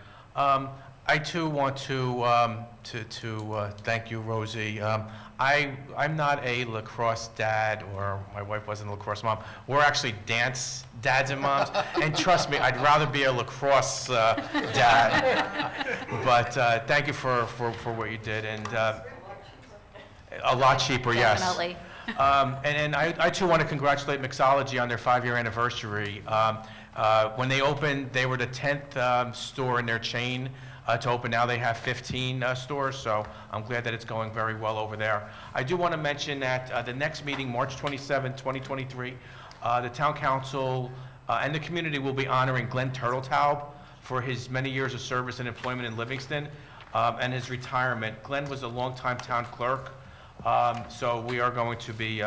I too want to thank you, Rosie. I'm not a lacrosse dad, or my wife wasn't a lacrosse mom. We're actually dance dads and moms, and trust me, I'd rather be a lacrosse dad. But thank you for what you did, and a lot cheaper, yes. Definitely. And I too want to congratulate Mixology on their 5-year anniversary. When they opened, they were the 10th store in their chain to open. Now they have 15 stores, so I'm glad that it's going very well over there. I do want to mention that the next meeting, March 27, 2023, the Town Council and the community will be honoring Glenn Turtletaub for his many years of service and employment in Livingston and his retirement. Glenn was a longtime town clerk, so we are going to be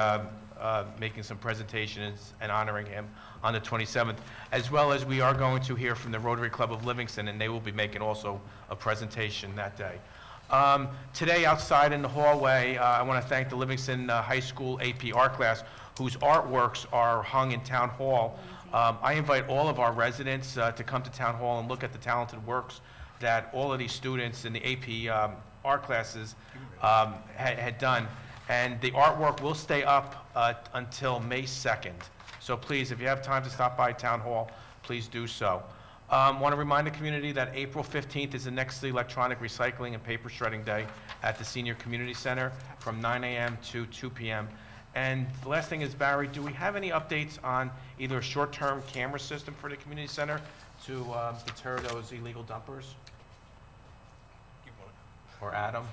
making some presentations and honoring him on the 27th, as well as we are going to hear from the Rotary Club of Livingston, and they will be making also a presentation that day. Today, outside in the hallway, I want to thank the Livingston High School AP art class, whose artworks are hung in Town Hall. I invite all of our residents to come to Town Hall and look at the talented works that all of these students in the AP art classes had done. And the artwork will stay up until May 2nd. So please, if you have time to stop by Town Hall, please do so. Want to remind the community that April 15th is the next electronic recycling and paper shredding day at the Senior Community Center from 9 a.m. to 2 p.m. And the last thing is, Barry, do we have any updates on either a short-term camera system for the community center to deter those illegal dumpers? Or Adam?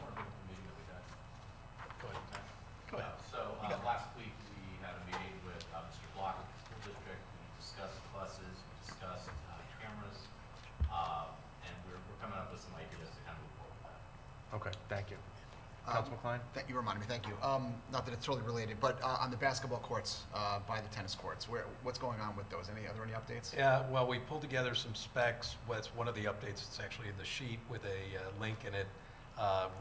Go ahead. So last week, we had a meeting with Mr. Block of the school district. We discussed buses, we discussed cameras, and we're coming up with some ideas to kind of move forward with that. Okay, thank you. Councilman Klein? You reminded me, thank you. Not that it's totally related, but on the basketball courts, by the tennis courts, what's going on with those? Are there any updates? Yeah, well, we pulled together some specs. That's one of the updates. It's actually in the sheet with a link in it.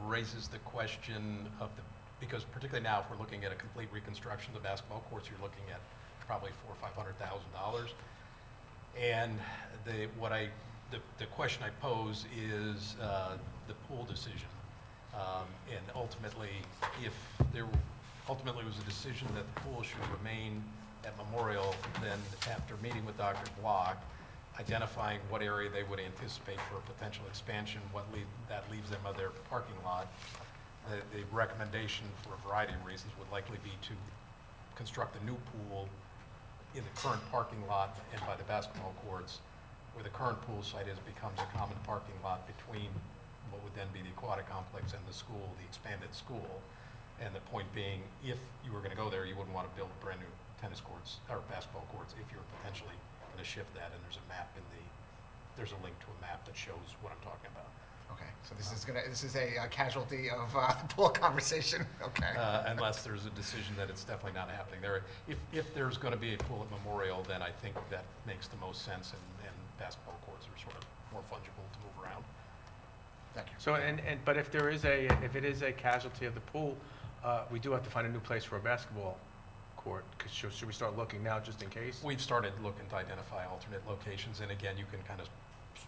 Raises the question of because particularly now, if we're looking at a complete reconstruction of the basketball courts, you're looking at probably $400,000 or $500,000. And the question I pose is the pool decision. And ultimately, if there ultimately was a decision that the pool should remain at Memorial, then after meeting with Dr. Block, identifying what area they would anticipate for a potential expansion, that leaves them of their parking lot. The recommendation, for a variety of reasons, would likely be to construct a new pool in the current parking lot and by the basketball courts, where the current pool site becomes a common parking lot between what would then be the aquatic complex and the school, the expanded school. And the point being, if you were going to go there, you wouldn't want to build brand new tennis courts or basketball courts if you're potentially going to shift that. And there's a map there's a link to a map that shows what I'm talking about. Okay, so this is a casualty of the pool conversation. Okay. Unless there's a decision that it's definitely not happening there. If there's going to be a pool at Memorial, then I think that makes the most sense, and basketball courts are sort of more fungible to move around. Thank you. So, but if it is a casualty of the pool, we do have to find a new place for a basketball court. Should we start looking now, just in case? We've started looking to identify alternate locations, and again, you can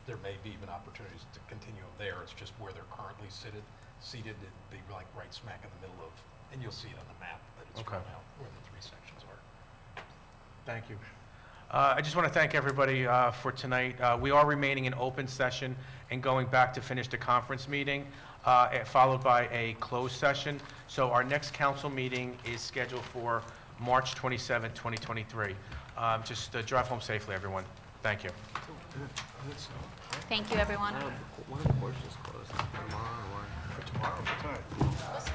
there may be even opportunities to continue them there. It's just where they're currently seated. It'd be like right smack in the middle of, and you'll see it on the map that it's drawn out where the three sections are. Thank you. I just want to thank everybody for tonight. We are remaining in open session and going back to finish the conference meeting, followed by a closed session. So our next council meeting is scheduled for March 27, 2023. Just drive home safely, everyone. Thank you. Thank you, everyone. One of the courses closed tomorrow or? For tomorrow, for tonight.